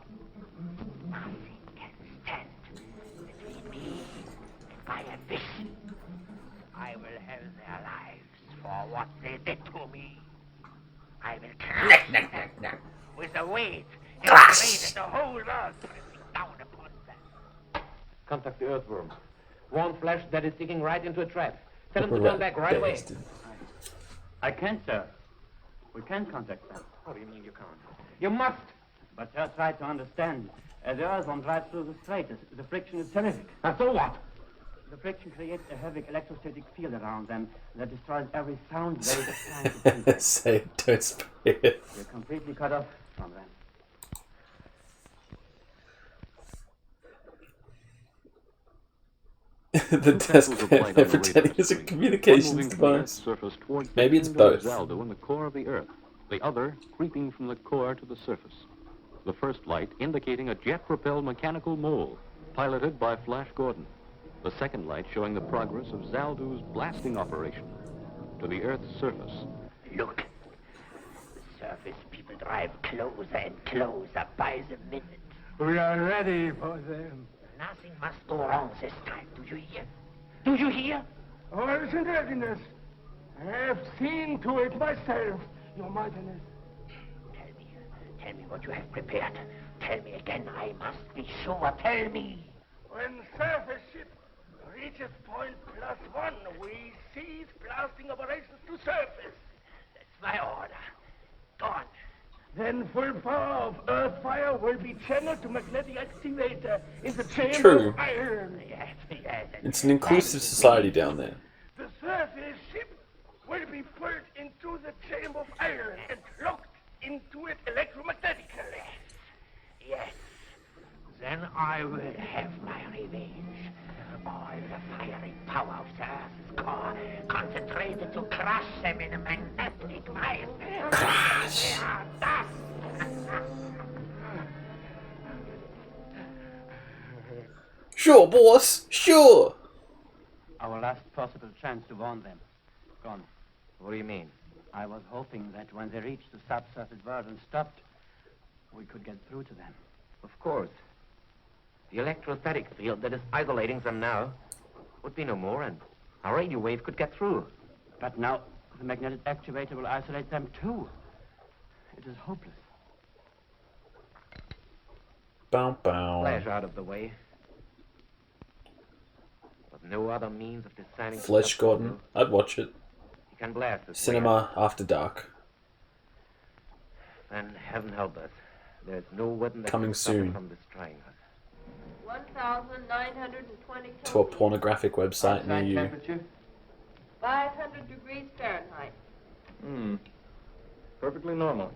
Nothing can stand between me and my ambition. I will have their lives for what they did to me. I will crush them with the weight and weight that the whole world pressing down upon them. Contact the earthworm. Warn Flash that it's digging right into a trap. Tell him to turn back right away. I can't, sir. We can't contact them. What do you mean you can't? You must! But sir, try to understand. As the earthworm drives through the strait, the friction is terrific. And so what? The friction creates a heavy electrostatic field around them that destroys every sound wave trying to penetrate. Say it, don't spray it. You're completely cut off from them. The desk fan they're pretending is a communications device. Maybe it's both. Zaldo in the core of the Earth, the other creeping from the core to the surface. The first light indicating a jet-propelled mechanical mole, piloted by Flash Gordon. The second light showing the progress of Zaldo's blasting operation to the Earth's surface. Look, the surface people drive closer and closer by the minute. We are ready for them. Nothing must go wrong this time. Do you hear? Do you hear? All is in readiness. I have seen to it myself, Your Mightiness. Tell me what you have prepared. Tell me again. I must be sure. Tell me. When surface ship reaches point +1, we cease blasting operations to surface. That's my order. Go on. Then full power of earth fire will be channeled to magnetic activator in the chamber True. of iron. Yes. It's an inclusive society down there. The surface ship will be pulled into the chamber of iron and locked into it electromagnetically. Yes. Then I will have my revenge. All the firing power of the Earth's core concentrated to crush them in a magnetic vice. Crush. They are done. Sure, boss. Sure. Our last possible chance to warn them. Gone. What do you mean? I was hoping that when they reached the subsurface world and stopped, we could get through to them. Of course. The electrostatic field that is isolating them now would be no more, and our radio wave could get through. But now the magnetic actuator will isolate them too. It is hopeless. Bow bow. Flash out of the way. With no other means of deciding... Flash Gordon. I'd watch it. You can blast this Cinema after dark. And heaven help us. There's no weapon that Coming can stop soon. it from destroying us. 1,920 To a pornographic website near you. Temperature? 500 degrees Fahrenheit. Perfectly normal.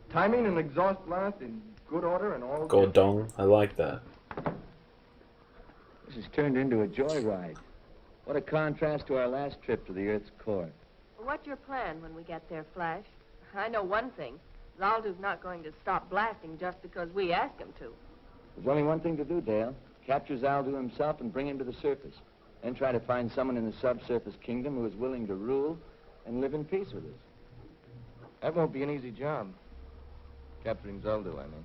Timing and exhaust blast in good order and all... Gordon. I like that. This has turned into a joyride. What a contrast to our last trip to the Earth's core. What's your plan when we get there, Flash? I know one thing. Zaldu's not going to stop blasting just because we ask him to. There's only one thing to do, Dale. Capture Zaldu himself and bring him to the surface. Then try to find someone in the subsurface kingdom who is willing to rule and live in peace with us. That won't be an easy job. Capturing Zaldu, I mean.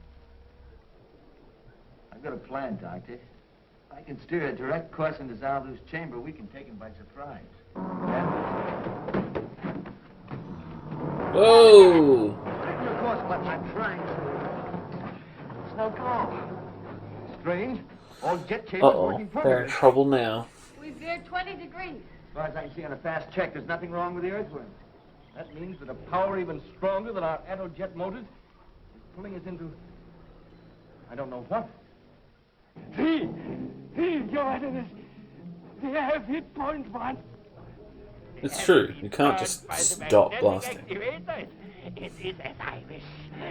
I've got a plan, Doctor. If I can steer a direct course into Zaldu's chamber, we can take him by surprise. Whoa! Of course, but I'm trying to. It's no go. Strange. All jet chambers working They're perfectly. in trouble now. We veered 20 degrees. As far as I can see on a fast check, there's nothing wrong with the earthworm. That means that a power even stronger than our aerojet motors is pulling us into... I don't know what. See, Your Highness, they have hit point 1. It's true. You can't just stop blasting. It is as I wish.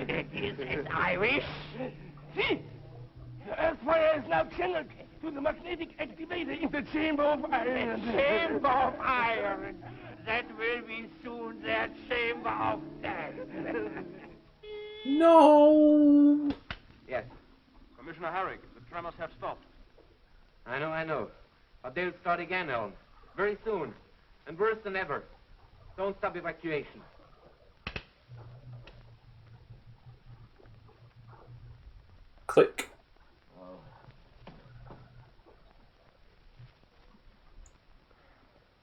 It is as I wish. See, the earth fire is now channeled to the magnetic activator in the chamber of iron. The chamber of iron. That will be soon their chamber of death. No. Yes. Commissioner Herrick, the tremors have stopped. I know. But they'll start again, Ellen. Very soon. And worse than ever. Don't stop evacuation. Click.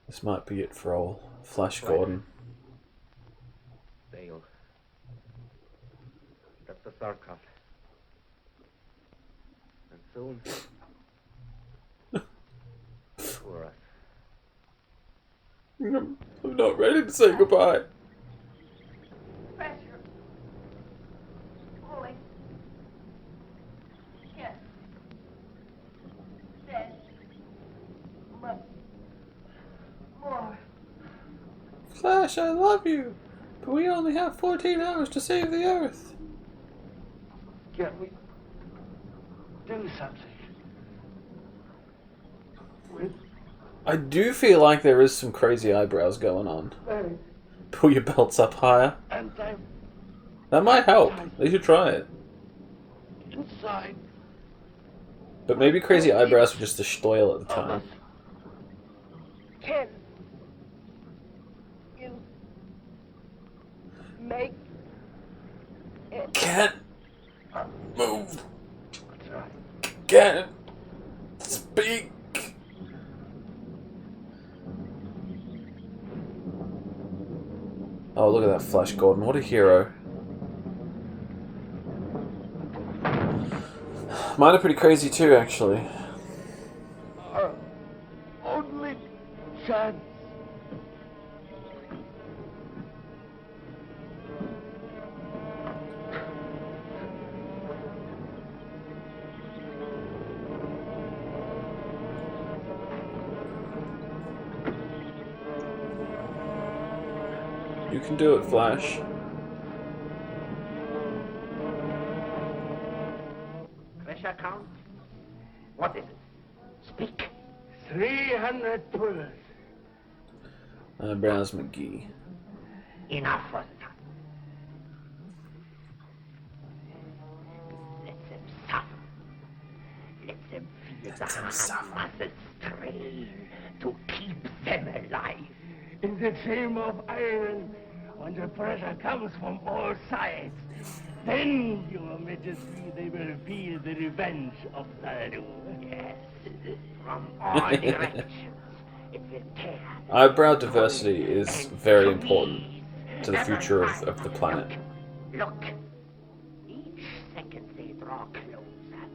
This might be it for old Flash Gordon. Dale. That's the Zarkov. And soon... for us. I'm not ready to say goodbye. Pressure. Pulling. Yes. Dead. But more. Flash, I love you, but we only have 14 hours to save the Earth. Can we do something? I do feel like there is some crazy eyebrows going on. Pull your belts up higher. And I'm That might help. They should try it. inside. But maybe crazy eyebrows were just a style at the time. Can you make it? Can't move. Can't speak. Oh, look at that Flash Gordon. What a hero. Mine are pretty crazy too, actually. Our only chance. You can do it, Flash. Pressure count? What is it? Speak. 300 pullers. Eyebrows McGee. Enough for the time. Let them suffer. Let them feel the hard muscles strain to keep them alive. In the chamber of iron, when the pressure comes from all sides, then, Your Majesty, they will feel the revenge of Zaldu. Yes, from all directions, it will tear. Eyebrow diversity is very important to the future of the planet. Look, each second they draw closer.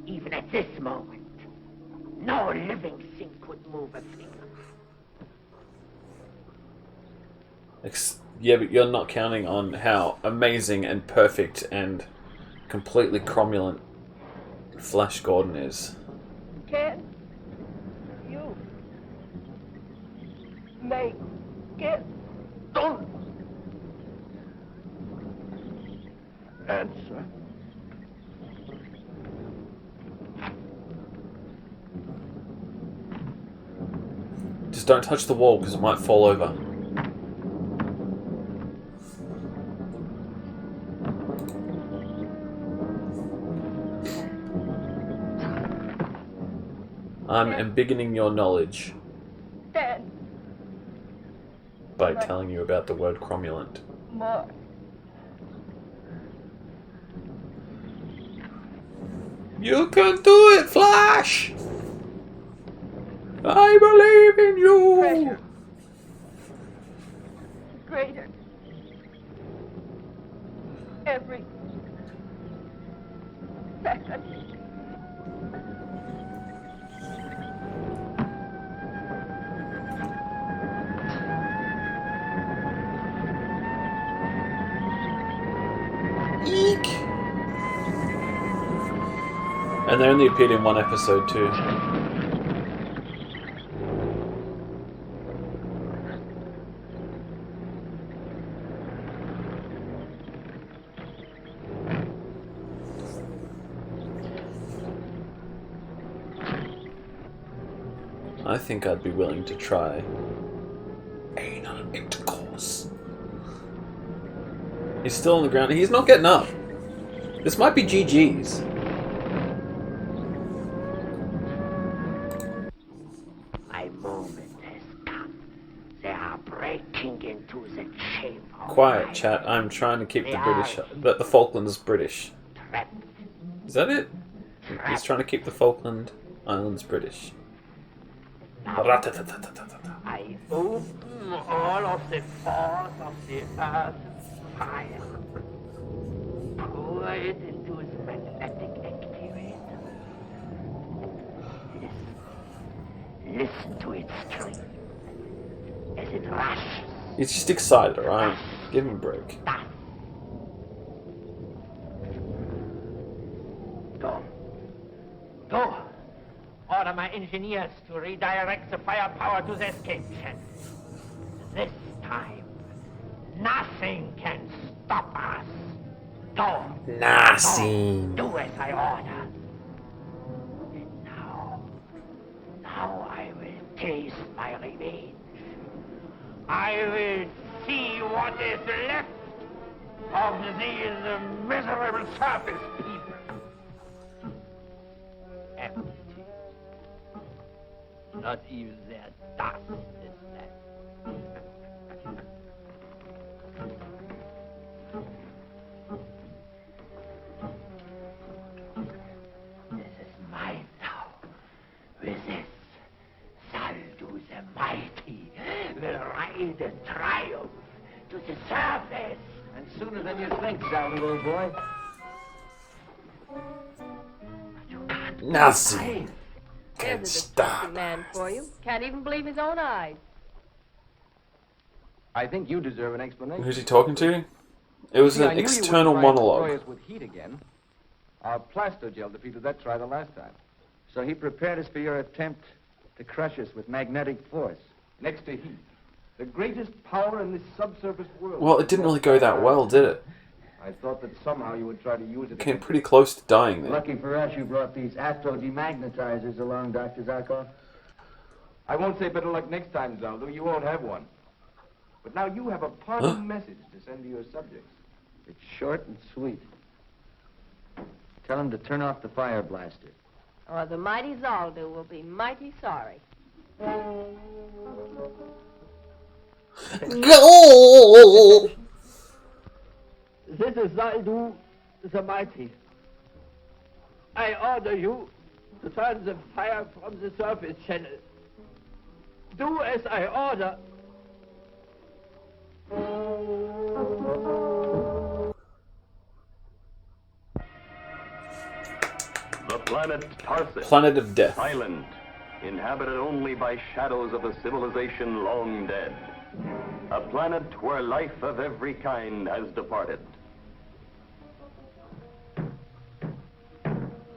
Even at this moment, no living thing could move a finger. Yeah, but you're not counting on how amazing and perfect and completely cromulent Flash Gordon is. Can you make it? Don't answer. Just don't touch the wall because it might fall over. I'm embiggening your knowledge Dead. by telling you about the word cromulent. More. You can do it, Flash! I believe in you! Pressure. Greater. Every second. Eek! And they only appeared in one episode too. I think I'd be willing to try anal intercourse. He's still on the ground. He's not getting up. This might be GG's. My moment has come. They are breaking into the chamber. Quiet, chat. I'm trying to keep the British... the Falklands British. Is that it? He's trying to keep the Falkland Islands British. I open all of the force of the earth's fire. Pour it into the magnetic activator. Listen to it scream as it rushes. He's just excited, alright? Give him a break. Go. Order my engineers to redirect the firepower to the escape channel. This time, nothing can stop us. Go. Nothing. Go. Do as I order. And now I will taste my revenge. I will see what is left of these miserable surface people. Empty. Not even their dust is left. This is mine now. With this, Saldu the Mighty will ride in triumph to the surface. And sooner than you think, Saldu, old boy. Nothing can There's a stop. disgusting man for you. Can't even believe his own eyes. I think you deserve an explanation. Who's he talking to? It was See, I an knew you wouldn't external try and destroy monologue. us with heat again. Our plastogel defeated that try the last time. So he prepared us for your attempt to crush us with magnetic force. Next to heat. The greatest power in this subsurface world. Well, it didn't really go that well, did it? I thought that somehow you would try to use it. Came pretty close to dying there. Lucky for us, you brought these atto-demagnetizers along, Dr. Zarkov. I won't say better luck next time, Zaldo. You won't have one. But now you have a parting message to send to your subjects. It's short and sweet. Tell him to turn off the fire blaster. Or the mighty Zaldu will be mighty sorry. Go! This is Zaldu the Mighty. I order you to turn the fire from the surface channel. Do as I order. The planet Tarsus. Planet of Death. Silent, inhabited only by shadows of a civilization long dead. A planet where life of every kind has departed.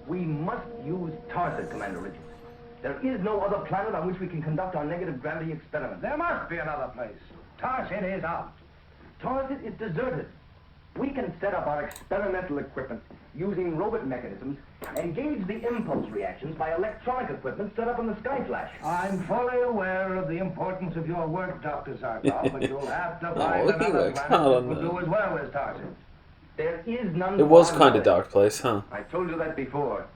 We must use Tarsus, Commander Richards. There is no other planet on which we can conduct our negative gravity experiments. There must be another place. Tarsus is out. Tarsus is deserted. We can set up our experimental equipment using robot mechanisms and gauge the impulse reactions by electronic equipment set up on the Skyflash. I'm fully aware of the importance of your work, Dr. Zarkov, but you'll have to find he another works hard planet that on will that. do as well as Tarsus. There is none. It was on kind of Earth. dark place, huh? I told you that before.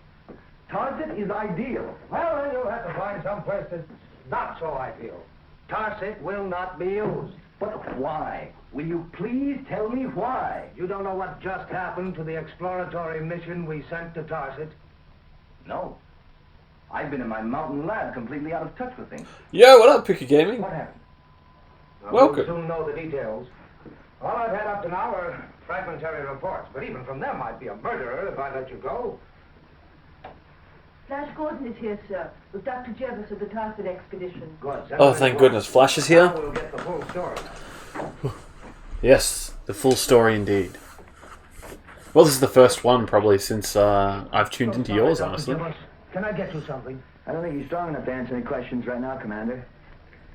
Tarset is ideal. Well, then you'll have to find some place that's not so ideal. Tarset will not be used. But why? Will you please tell me why? You don't know what just happened to the exploratory mission we sent to Tarset? No. I've been in my mountain lab completely out of touch with things. Yo, what up, Picker Gaming? What happened? Welcome. We'll soon know the details. All I've had up to now are fragmentary reports, but even from them I'd be a murderer if I let you go. Flash Gordon is here, sir, with Dr. Jervis of the Tarset expedition. Good. Oh, thank goodness. Flash is here? Now we'll get the full story. Yes, the full story indeed. Well, this is the first one probably since I've tuned into yours, honestly. Can I get you something? I don't think he's strong enough to answer any questions right now, Commander.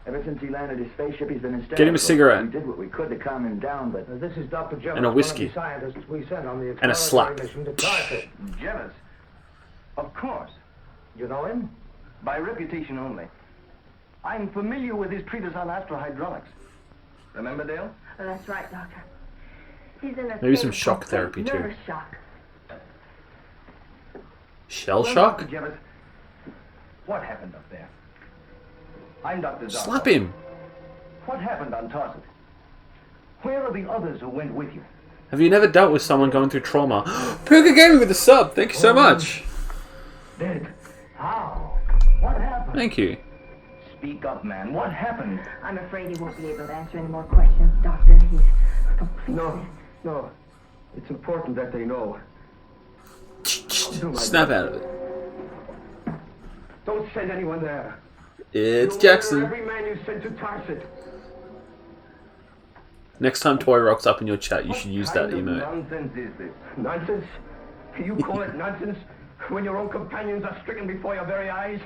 Ever since he landed his spaceship, he's been hysterical. Get him a cigarette. We did what we could to calm him down, but... This is Dr. Jervis, and a whiskey. one of the scientists we sent on the and a slap. mission to Tarset. Jervis? Of course. You know him? By reputation only. I'm familiar with his treatise on astrohydraulics. Remember, Dale? Oh, that's right, Doctor. He's in a Maybe state some of shock complete therapy, too. nervous shock. Shell Well, shock? Dr. Jervis, what happened up there? I'm Dr. Zarkov. Slap him! What happened on Tarset? Where are the others who went with you? Have you never dealt with someone going through trauma? Picker Gaming with a sub! Thank you so much! Dead. How? What happened? Thank you. Speak up, man. What happened? I'm afraid he won't be able to answer any more questions, Doctor. He's completely... No. It's important that they know. Snap out of it. Don't send anyone there. It's Jackson. Every man you sent to Tarset. Next time Toy rocks up in your chat, you should use that emote. Nonsense is this? Nonsense? You call it nonsense when your own companions are stricken before your very eyes?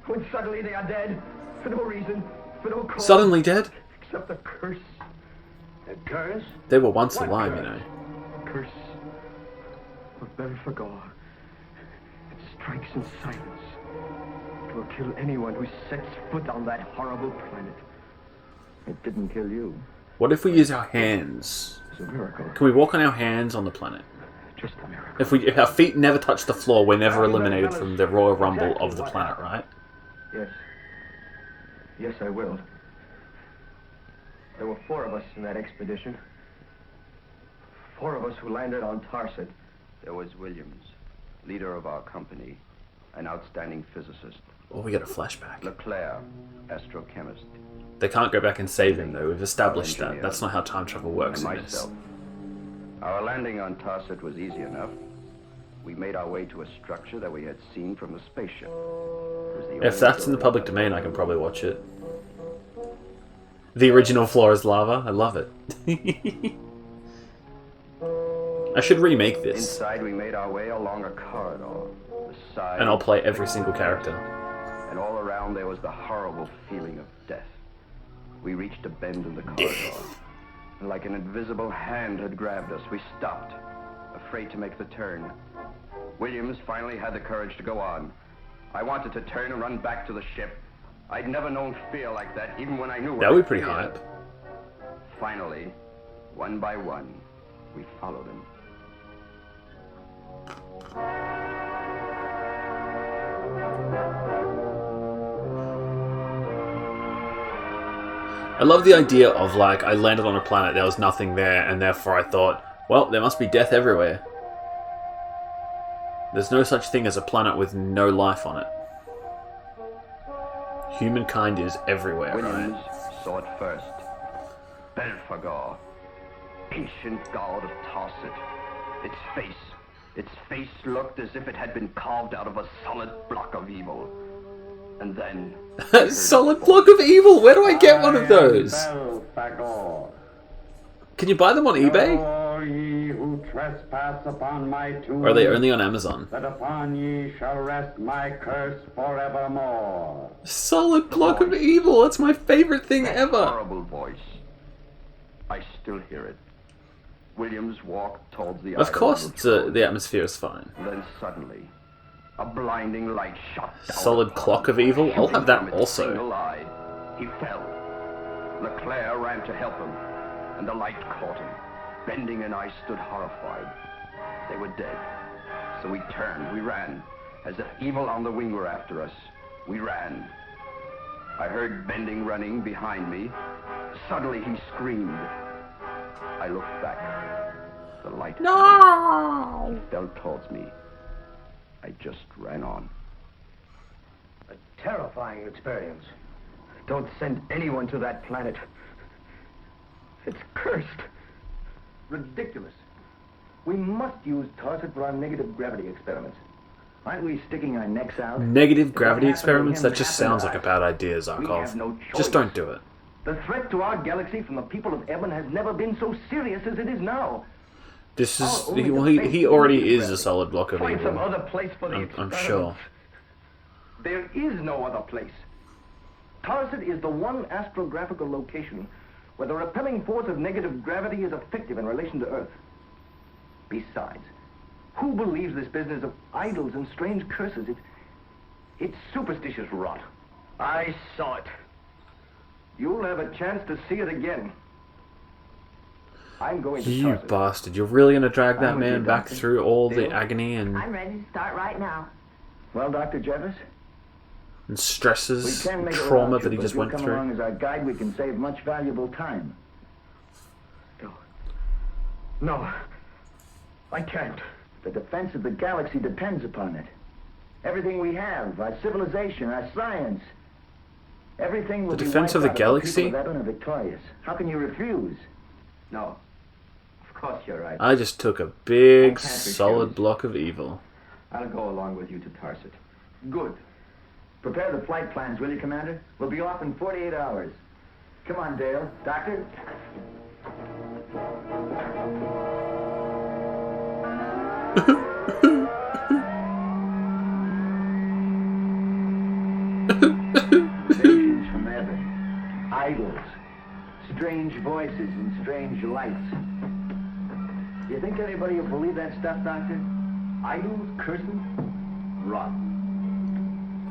When suddenly they are dead? For no reason? For no cause? Suddenly dead? Except a curse. A curse? They were once alive, you know. A curse of Belphegor. It strikes in silence. It will kill anyone who sets foot on that horrible planet. It didn't kill you. What if we use our hands? It's a miracle. Can we walk on our hands on the planet? Just a miracle. If our feet never touch the floor, we're never eliminated from the Royal Rumble of the planet, right? Yes. Yes, I will. There were 4 of us in that expedition. 4 of us who landed on Tarset. There was Williams, leader of our company, an outstanding physicist. Oh, we got a flashback. Leclerc, astrochemist. They can't go back and save him, though. We've established that. That's not how time travel works And in this. myself. Our landing on Tarset was easy enough. We made our way to a structure that we had seen from the spaceship. It was the If that's in the public domain, I can probably watch it. The original floor is lava. I love it. I should remake this. Inside, we made our way along a corridor. The side, And I'll play every single character. And all around there was the horrible feeling of death. We reached a bend in the corridor. And like an invisible hand had grabbed us, we stopped, afraid to make the turn. Williams finally had the courage to go on. I wanted to turn and run back to the ship. I'd never known fear like that, even when I knew That would be pretty hype. Finally, one by one, we followed him. I love the idea of, like, I landed on a planet, there was nothing there, and therefore I thought, well, there must be death everywhere. There's no such thing as a planet with no life on it. Humankind is everywhere, Williams right? saw it first. Belphegor, ancient god of Tarset. Its face looked as if it had been carved out of a solid block of evil. And then... Solid block of evil? Where do I get one of those? Can you buy them on eBay? All ye who trespass upon my tomb, Or are they only on Amazon? that upon ye shall rest my curse forevermore. Solid block of evil. That's my favorite thing ever. Horrible voice. I still hear it. Williams walked towards the Of idol course, of it's the atmosphere is fine. Then suddenly, a blinding light shot down. Solid clock of evil. I'll have that also. Single eye. He fell. Leclerc ran to help him, and the light caught him. Bending and I stood horrified. They were dead. So we turned, we ran. As if evil on the wing were after us, we ran. I heard Bending running behind me. Suddenly he screamed. I looked back. The light fell towards me. I just ran on. A terrifying experience. Don't send anyone to that planet. It's cursed. Ridiculous. We must use Tarset for our negative gravity experiments. Aren't we sticking our necks out? Negative gravity experiments? That just sounds like a bad idea, Zarkov. Just don't do it. The threat to our galaxy from the people of Eben has never been so serious as it is now. This is... He already is a solid block of Find some evil. other place for the I'm experiments. sure. There is no other place. Tarset is the one astrographical location where the repelling force of negative gravity is effective in relation to Earth. Besides, who believes this business of idols and strange curses? It's superstitious rot. I saw it. You'll have a chance to see it again. I'm going to You Tarset. bastard. You're really going to drag that I'm with man you, back Doctor. through all the Deal? agony and I'm ready to start right now. Well, Dr. Jervis, stresses we can and make it trauma without that you, he but just if you went come through? along as our guide, we can save much valuable time. No, I can't. The defense of the galaxy depends upon it. Everything we have, our civilization, our science, everything will The be defense wiped of the out if galaxy? people of Eben are victorious. How can you refuse? No, of course you're right. I just took a big, I can't solid refuse. block of evil. I'll go along with you to Tarset. Good. Prepare the flight plans, will you, Commander? We'll be off in 48 hours. Come on, Dale. Doctor? Visions from heaven. Idols. Strange voices and strange lights. Do you think anybody will believe that stuff, Doctor? Idols, curses, rot.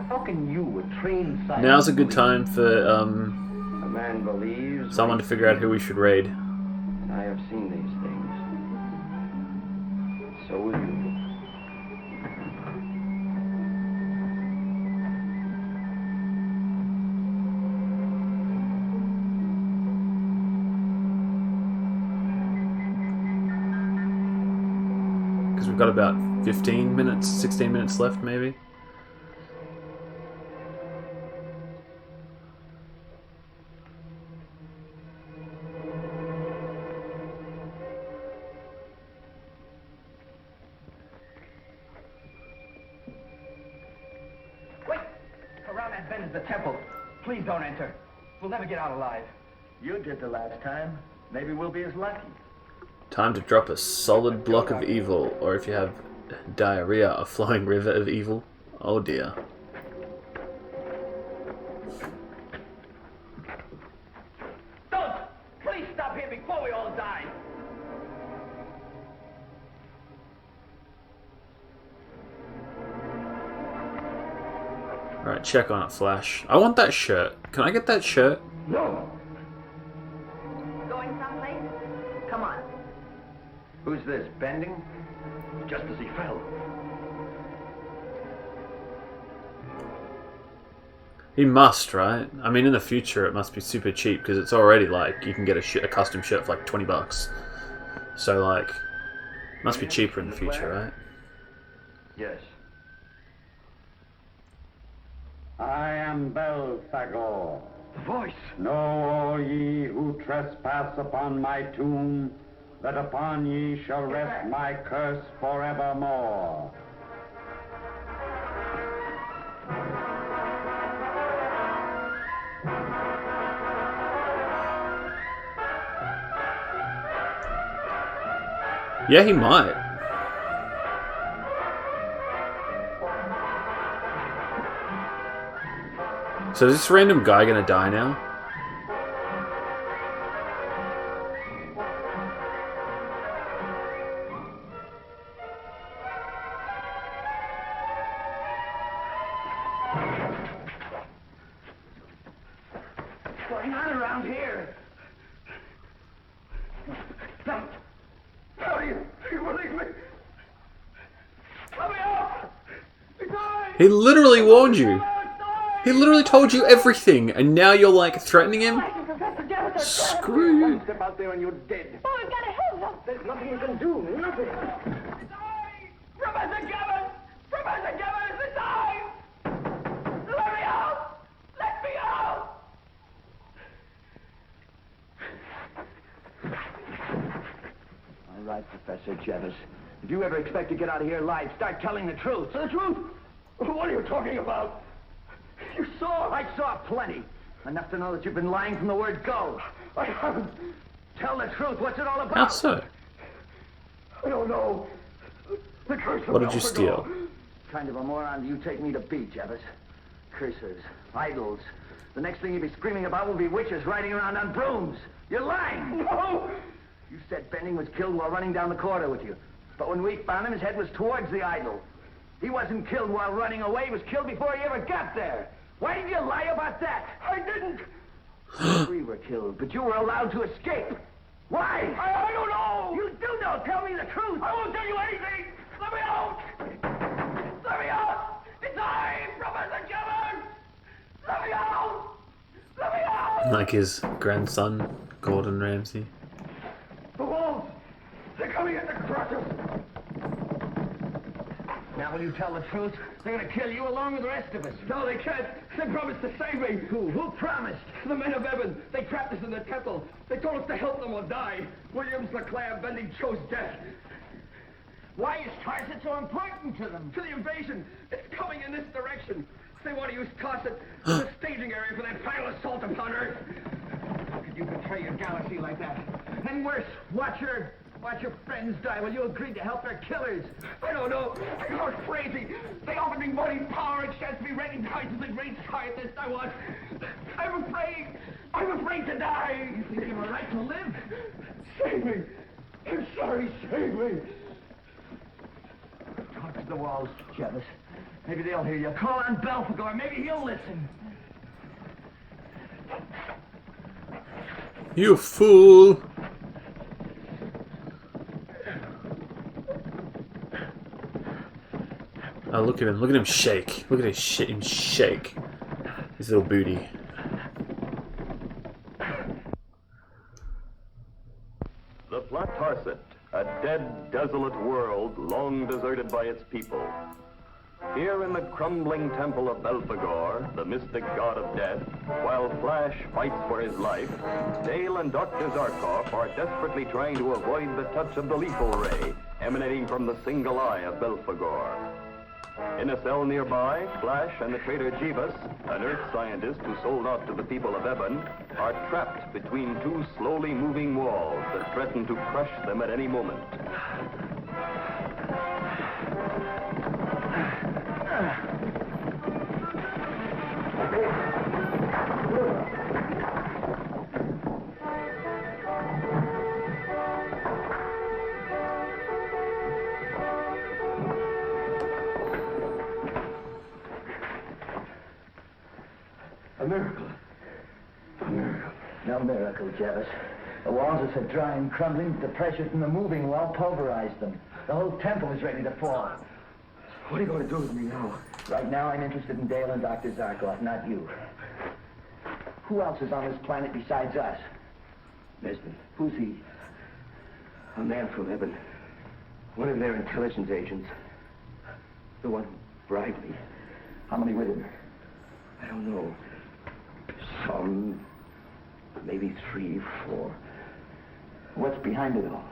How can you, a trained scientist... Now's a good time for A man believes... someone to figure out who we should raid. And I have seen these things. So will you. Because we've got about 15 minutes, 16 minutes left, maybe. Wait! Around that bend is the temple. Please don't enter. We'll never get out alive. You did the last time. Maybe we'll be as lucky. Time to drop a solid block of evil, or if you have diarrhea, a flowing river of evil. Oh dear. Don't! Please stop here before we all die! Alright, check on it, Flash. I want that shirt. Can I get that shirt? No! Going someplace? Come on. Who's this, Bending? Just as he fell. He must, right? I mean, in the future it must be super cheap, because it's already like, you can get a custom shirt for like 20 bucks. So like, must be cheaper in the future, right? Yes. I am Belphegor. The voice! Know all ye who trespass upon my tomb, that upon ye shall rest my curse forevermore. Yeah, he might. So is this random guy gonna die now? What's going on around here? No. No, you believe me? Let me out! It's all He literally warned you. He literally told you everything, and now you're like threatening him? Screw you. Step out there and you're dead. Oh, we've got to help them. There's nothing you can do. Nothing. Professor Gibbons! Professor Gibbons, it's I! Let me out! Let me out! All right, Professor Jevis. If you ever expect to get out of here alive, start telling the truth. The truth? What are you talking about? You saw. I saw plenty. Enough to know that you've been lying from the word go. I haven't. Tell the truth. What's it all about? How so? I don't know. The curse of What did you Alpha steal? Go. Kind of a moron do you take me to be, Jevis? Curses, idols. The next thing you'll be screaming about will be witches riding around on brooms. You're lying. No. You said Bending was killed while running down the corridor with you. But when we found him, his head was towards the idol. He wasn't killed while running away. He was killed before he ever got there. Why did you lie about that? I didn't. We were killed, but you were allowed to escape. Why? I don't know. You do know. Tell me the truth. I won't tell you anything. Let me out. Let me out. It's I, Professor Gibbons. Let me out. Let me out. Like his grandson, Gordon Ramsay. The wolves. They're coming in to crush us. Now will you tell the truth? They're going to kill you along with the rest of us. No, they can't. They promised to save me. Who promised? The men of Evan. They trapped us in the temple. They told us to help them or die. Williams, LeClaire, Bending chose death. Why is Tarset so important to them? To the invasion. It's coming in this direction. They want to use Tarset as a staging area for that final assault upon Earth. How could you betray your galaxy like that? And worse, watch your friends die while you agreed to help their killers. I don't know. I go crazy. They offered me money, power, a chance to be recognized as the great scientist I was. I'm afraid. I'm afraid to die. You think you have a right to live? Save me. I'm sorry. Save me. Talk to the walls, Jevis. Maybe they'll hear you. Call on Belphegor. Maybe he'll listen. You fool! Oh, look at him. Look at him shake. Look at him shake. His little booty. The Flat Tarset, a dead, desolate world long deserted by its people. Here in the crumbling temple of Belphegor, the mystic god of death, while Flash fights for his life, Dale and Dr. Zarkov are desperately trying to avoid the touch of the lethal ray emanating from the single eye of Belphegor. In a cell nearby, Flash and the traitor Jeebus, an Earth scientist who sold out to the people of Eben, are trapped between two slowly moving walls that threaten to crush them at any moment. A miracle. A miracle. No miracle, Jevis. The walls are so dry and crumbling, the pressure from the moving wall pulverized them. The whole temple is ready to fall. What are you going to do with me now? Right now, I'm interested in Dale and Dr. Zarkov, not you. Who else is on this planet besides us? Nesbitt. Who's he? A man from Eben. One of their intelligence agents. The one who bribed me. How many with him? I don't know. Some. Maybe 3, 4. What's behind it all?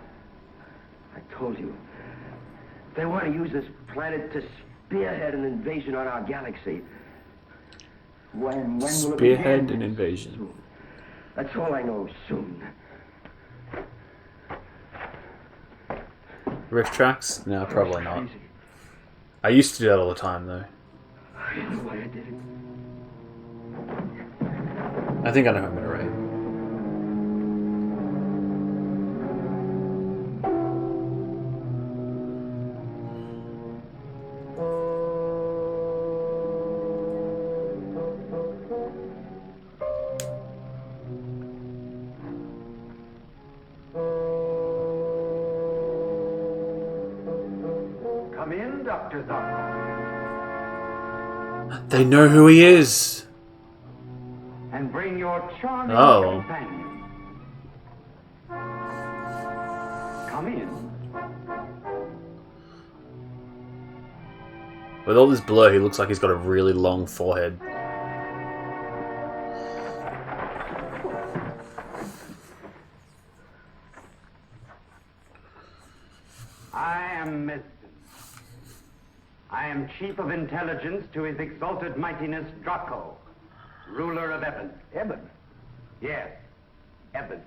I told you. They want to use this planet to spearhead an invasion on our galaxy. When will it Spearhead begin? an invasion. Soon. That's all I know. Soon. Riff tracks? No, probably not. Crazy. I used to do that all the time, though. I don't know why I did it. I think I know who I'm gonna rate. Come in, Dr. Zarkov. They know who he is. And bring your charming Oh. companion. Come in. With all this blur, he looks like he's got a really long forehead. I am Mr. I am Chief of Intelligence to His Exalted Mightiness Draco, ruler of Eben. Eben? Yes, Eben.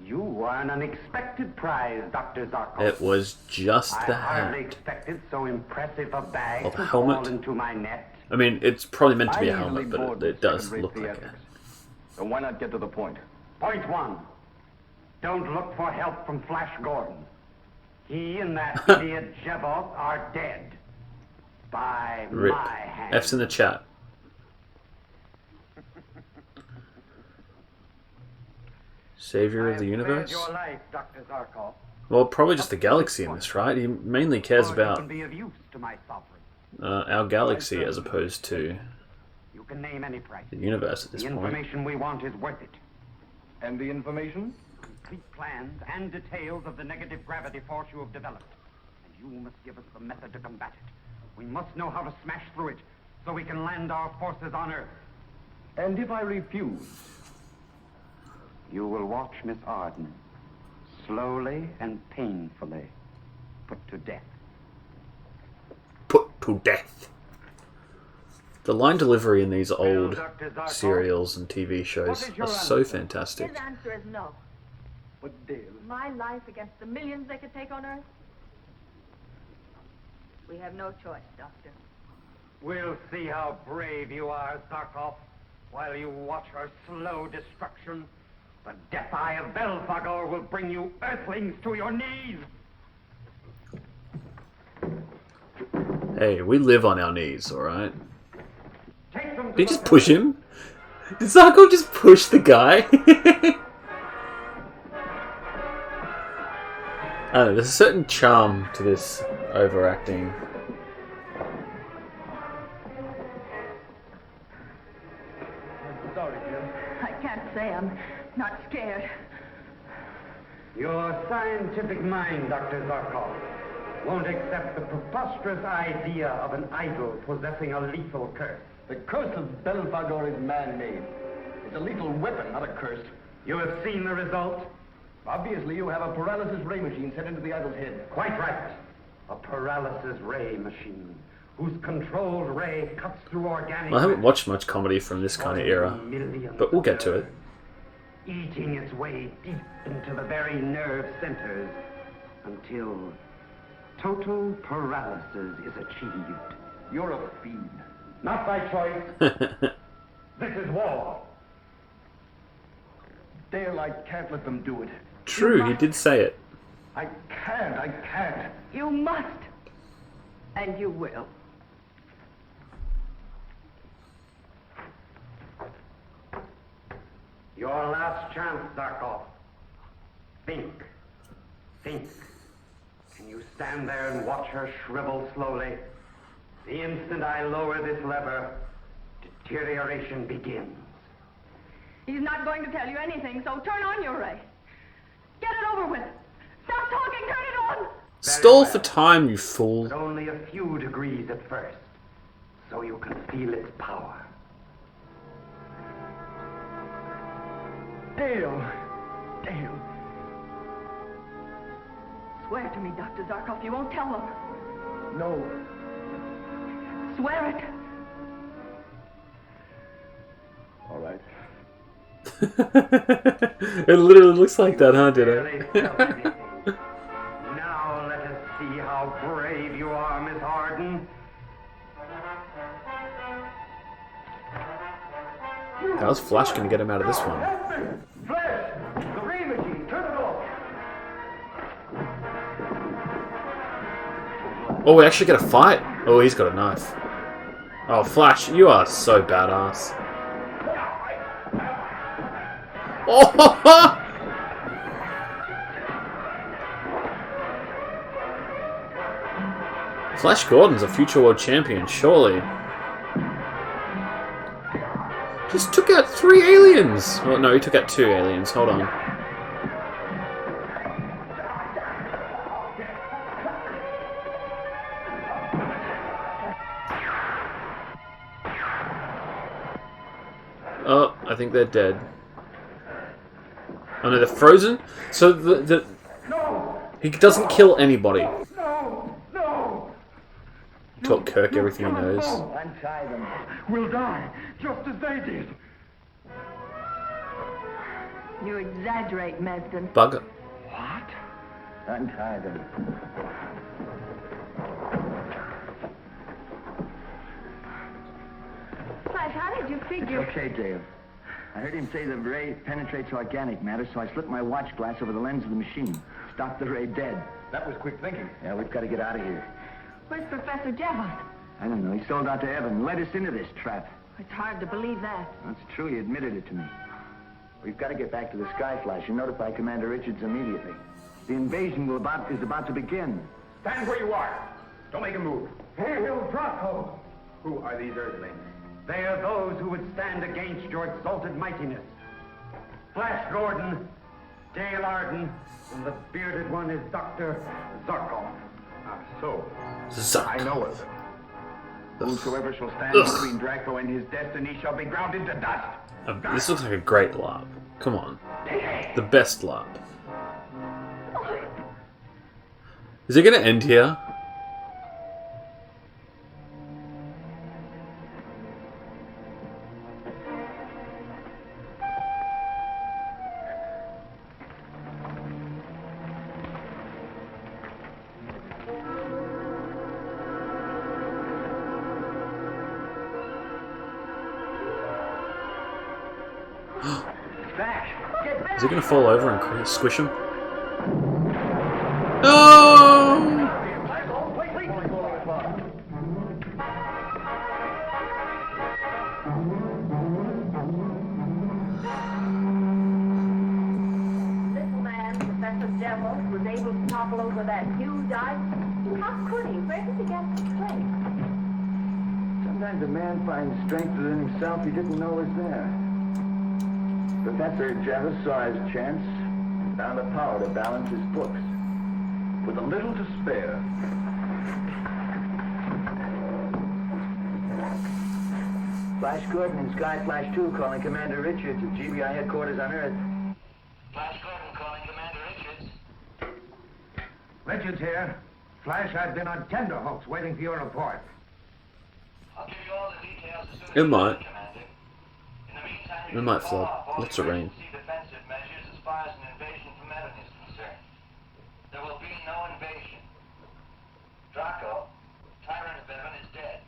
You are an unexpected prize, Dr. Zarkov. It was just the I hardly hat. expected so impressive a bag Or to the fall helmet. into my net. I mean, it's probably meant to be a I helmet, easily but board it does second-rate look like it. theatrics. So why not get to the point? Point one. Don't look for help from Flash Gordon. He and that idiot Jevos are dead. By Rip. my hand. F's in the chat. Savior of the universe? Your life, Dr. Zarkov. Well, probably just the galaxy in this, right? He mainly cares about Can be of use to my sovereign. our galaxy as opposed to You can name any price. the universe at this The point. information we want is worth it. And the information? Complete plans and details of the negative gravity force you have developed. And you must give us the method to combat it. We must know how to smash through it so we can land our forces on Earth. And if I refuse? You will watch Miss Arden slowly and painfully put to death. Put to death. The line delivery in these old serials and TV shows are so fantastic. His answer is no. But Dale... My life against the millions they could take on Earth? We have no choice, Doctor. We'll see how brave you are, Zarkov, while you watch her slow destruction. The death eye of Belphegor will bring you Earthlings to your knees. Hey, we live on our knees, alright? Take them to Did he the just push him? Did Zarko just push the guy? I don't know, there's a certain charm to this overacting. I'm sorry, Jim. I can't say I'm not scared. Your scientific mind, Dr. Zarkov, won't accept the preposterous idea of an idol possessing a lethal curse. The curse of Belphegor is man-made. It's a lethal weapon, not a curse. You have seen the result? Obviously, you have a paralysis ray machine set into the idol's head. Quite right. A paralysis ray machine, whose controlled ray cuts through organic... Well, I haven't watched much comedy from this kind of era, but we'll get to it. Eating its way deep into the very nerve centers until total paralysis is achieved. You're a fiend. Not by choice. This is war. Dale, I can't let them do it. True, he did say it. I can't. You must. And you will. Your last chance, Zarkov. Think. Think. Can you stand there and watch her shrivel slowly? The instant I lower this lever, deterioration begins. He's not going to tell you anything, so turn on your ray. Get it over with. Stop talking, turn it on. Stall for time, you fool. But only a few degrees at first, so you can feel its power. Dale. Swear to me, Dr. Zarkov, you won't tell them. No. Swear it. All right. It literally looks like that, huh, did it? Now let us see how brave you are, Miss Arden. How's Flash gonna get him out of this one? Flash! The ray machine, turn it off! Oh, we actually get a fight? Oh, he's got a knife. Oh, Flash, you are so badass. Oh! Flash Gordon's a future world champion, surely. Just took out 3 aliens! Well, no, he took out 2 aliens. Hold on. Oh, I think they're dead. Oh no, they're frozen? So he doesn't kill anybody. Taught Kirk everything he knows. Untie them. We'll die, just as they did. You exaggerate, Mesden. Bugger. What? Untie them. Flash, how did you figure? Okay, Dale. I heard him say the ray penetrates organic matter, so I slipped my watch glass over the lens of the machine. Stopped the ray dead. That was quick thinking. Yeah, we've got to get out of here. Where's Professor Jevons? I don't know. He sold out to Evan, led us into this trap. It's hard to believe that. That's true. He admitted it to me. We've got to get back to the Sky Flash and notify Commander Richards immediately. The invasion is about to begin. Stand where you are. Don't make a move. Hail Draco! Who are these Earthlings? They are those who would stand against your exalted mightiness. Flash Gordon, Dale Arden, and the bearded one is Dr. Zarkov. Ah, so. Zark. I know of them. Whosoever shall stand between Draco and his destiny shall be ground into dust. This looks like a great LARP. Come on. The best LARP. Is it going to end here? Is he going to fall over and squish him? No! Little man, Professor Jevons, was able to topple over that huge ice. How could he? Where did he get the strength? Sometimes a man finds strength within himself he didn't know was there. Professor Jevons saw his chance and found the power to balance his books. With a little to spare. Flash Gordon and Sky Flash 2 calling Commander Richards of GBI headquarters on Earth. Flash Gordon calling Commander Richards. Richards here. Flash, I've been on tenterhooks waiting for your report. I'll give you all the details as soon as It might. Commander. In the meantime, It might flood. Lots of rain. defensive measures as far as an invasion from Evan is concerned. There will be no invasion. Draco, tyrant of Evan, is dead.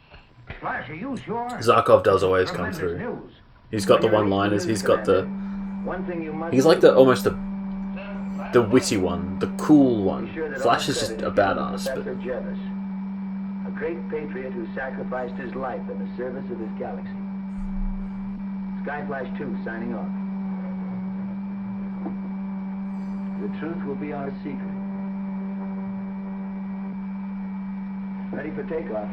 Flash, are you sure? Zarkov does always come through. News. He's got the one-liners. He's got the. One thing you must He's like the almost the witty one, the cool one. Flash is just a badass, but Professor Jevons, a great patriot who sacrificed his life in the service of his galaxy. Sky Flash 2 signing off. The truth will be our secret. Ready for takeoff.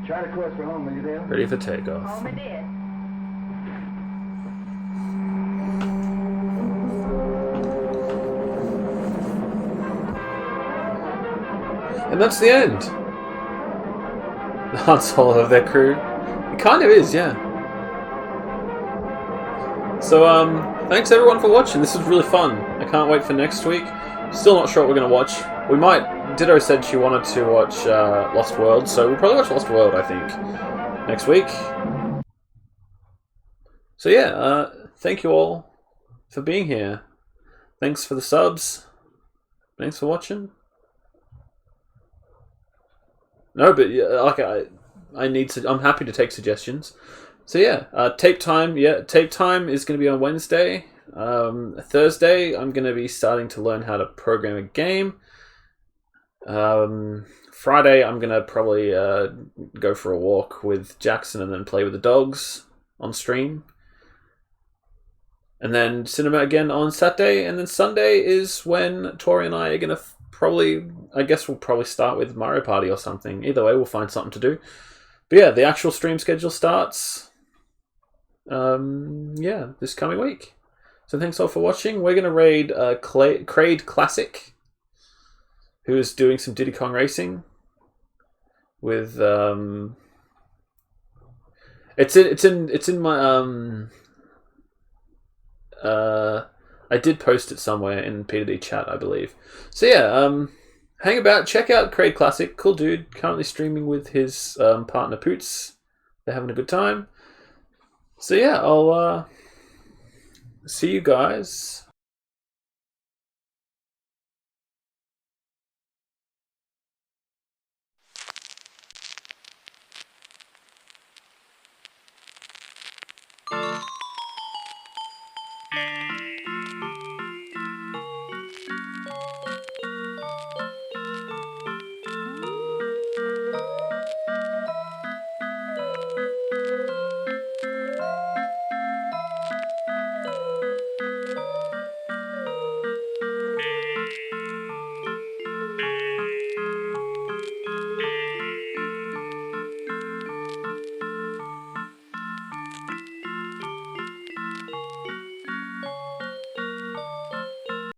Chart a course for home, will you, Dale? ready for takeoff. Home it is. And that's the end. The Han Solo of their crew. It kind of is, yeah. So, thanks everyone for watching. This was really fun. I can't wait for next week. Still not sure what we're going to watch. We might... Ditto said she wanted to watch Lost World, so we'll probably watch Lost World, I think, next week. So yeah, thank you all for being here. Thanks for the subs. Thanks for watching. No, but yeah, like I need to. I'm happy to take suggestions. So yeah, tape time. Yeah, tape time is going to be on Wednesday. Thursday, I'm going to be starting to learn how to program a game. Friday, I'm going to probably go for a walk with Jackson and then play with the dogs on stream. And then cinema again on Saturday. And then Sunday is when Tori and I are going to probably... I guess we'll probably start with Mario Party or something. Either way, we'll find something to do. But yeah, the actual stream schedule starts yeah, this coming week. So thanks all for watching. We're going to raid Kraid Classic, who is doing some Diddy Kong racing with it's in my I did post it somewhere in P2D chat, I believe. So yeah, hang about, check out Kraid Classic, cool dude, currently streaming with his partner Poots. They're having a good time. So yeah, I'll see you guys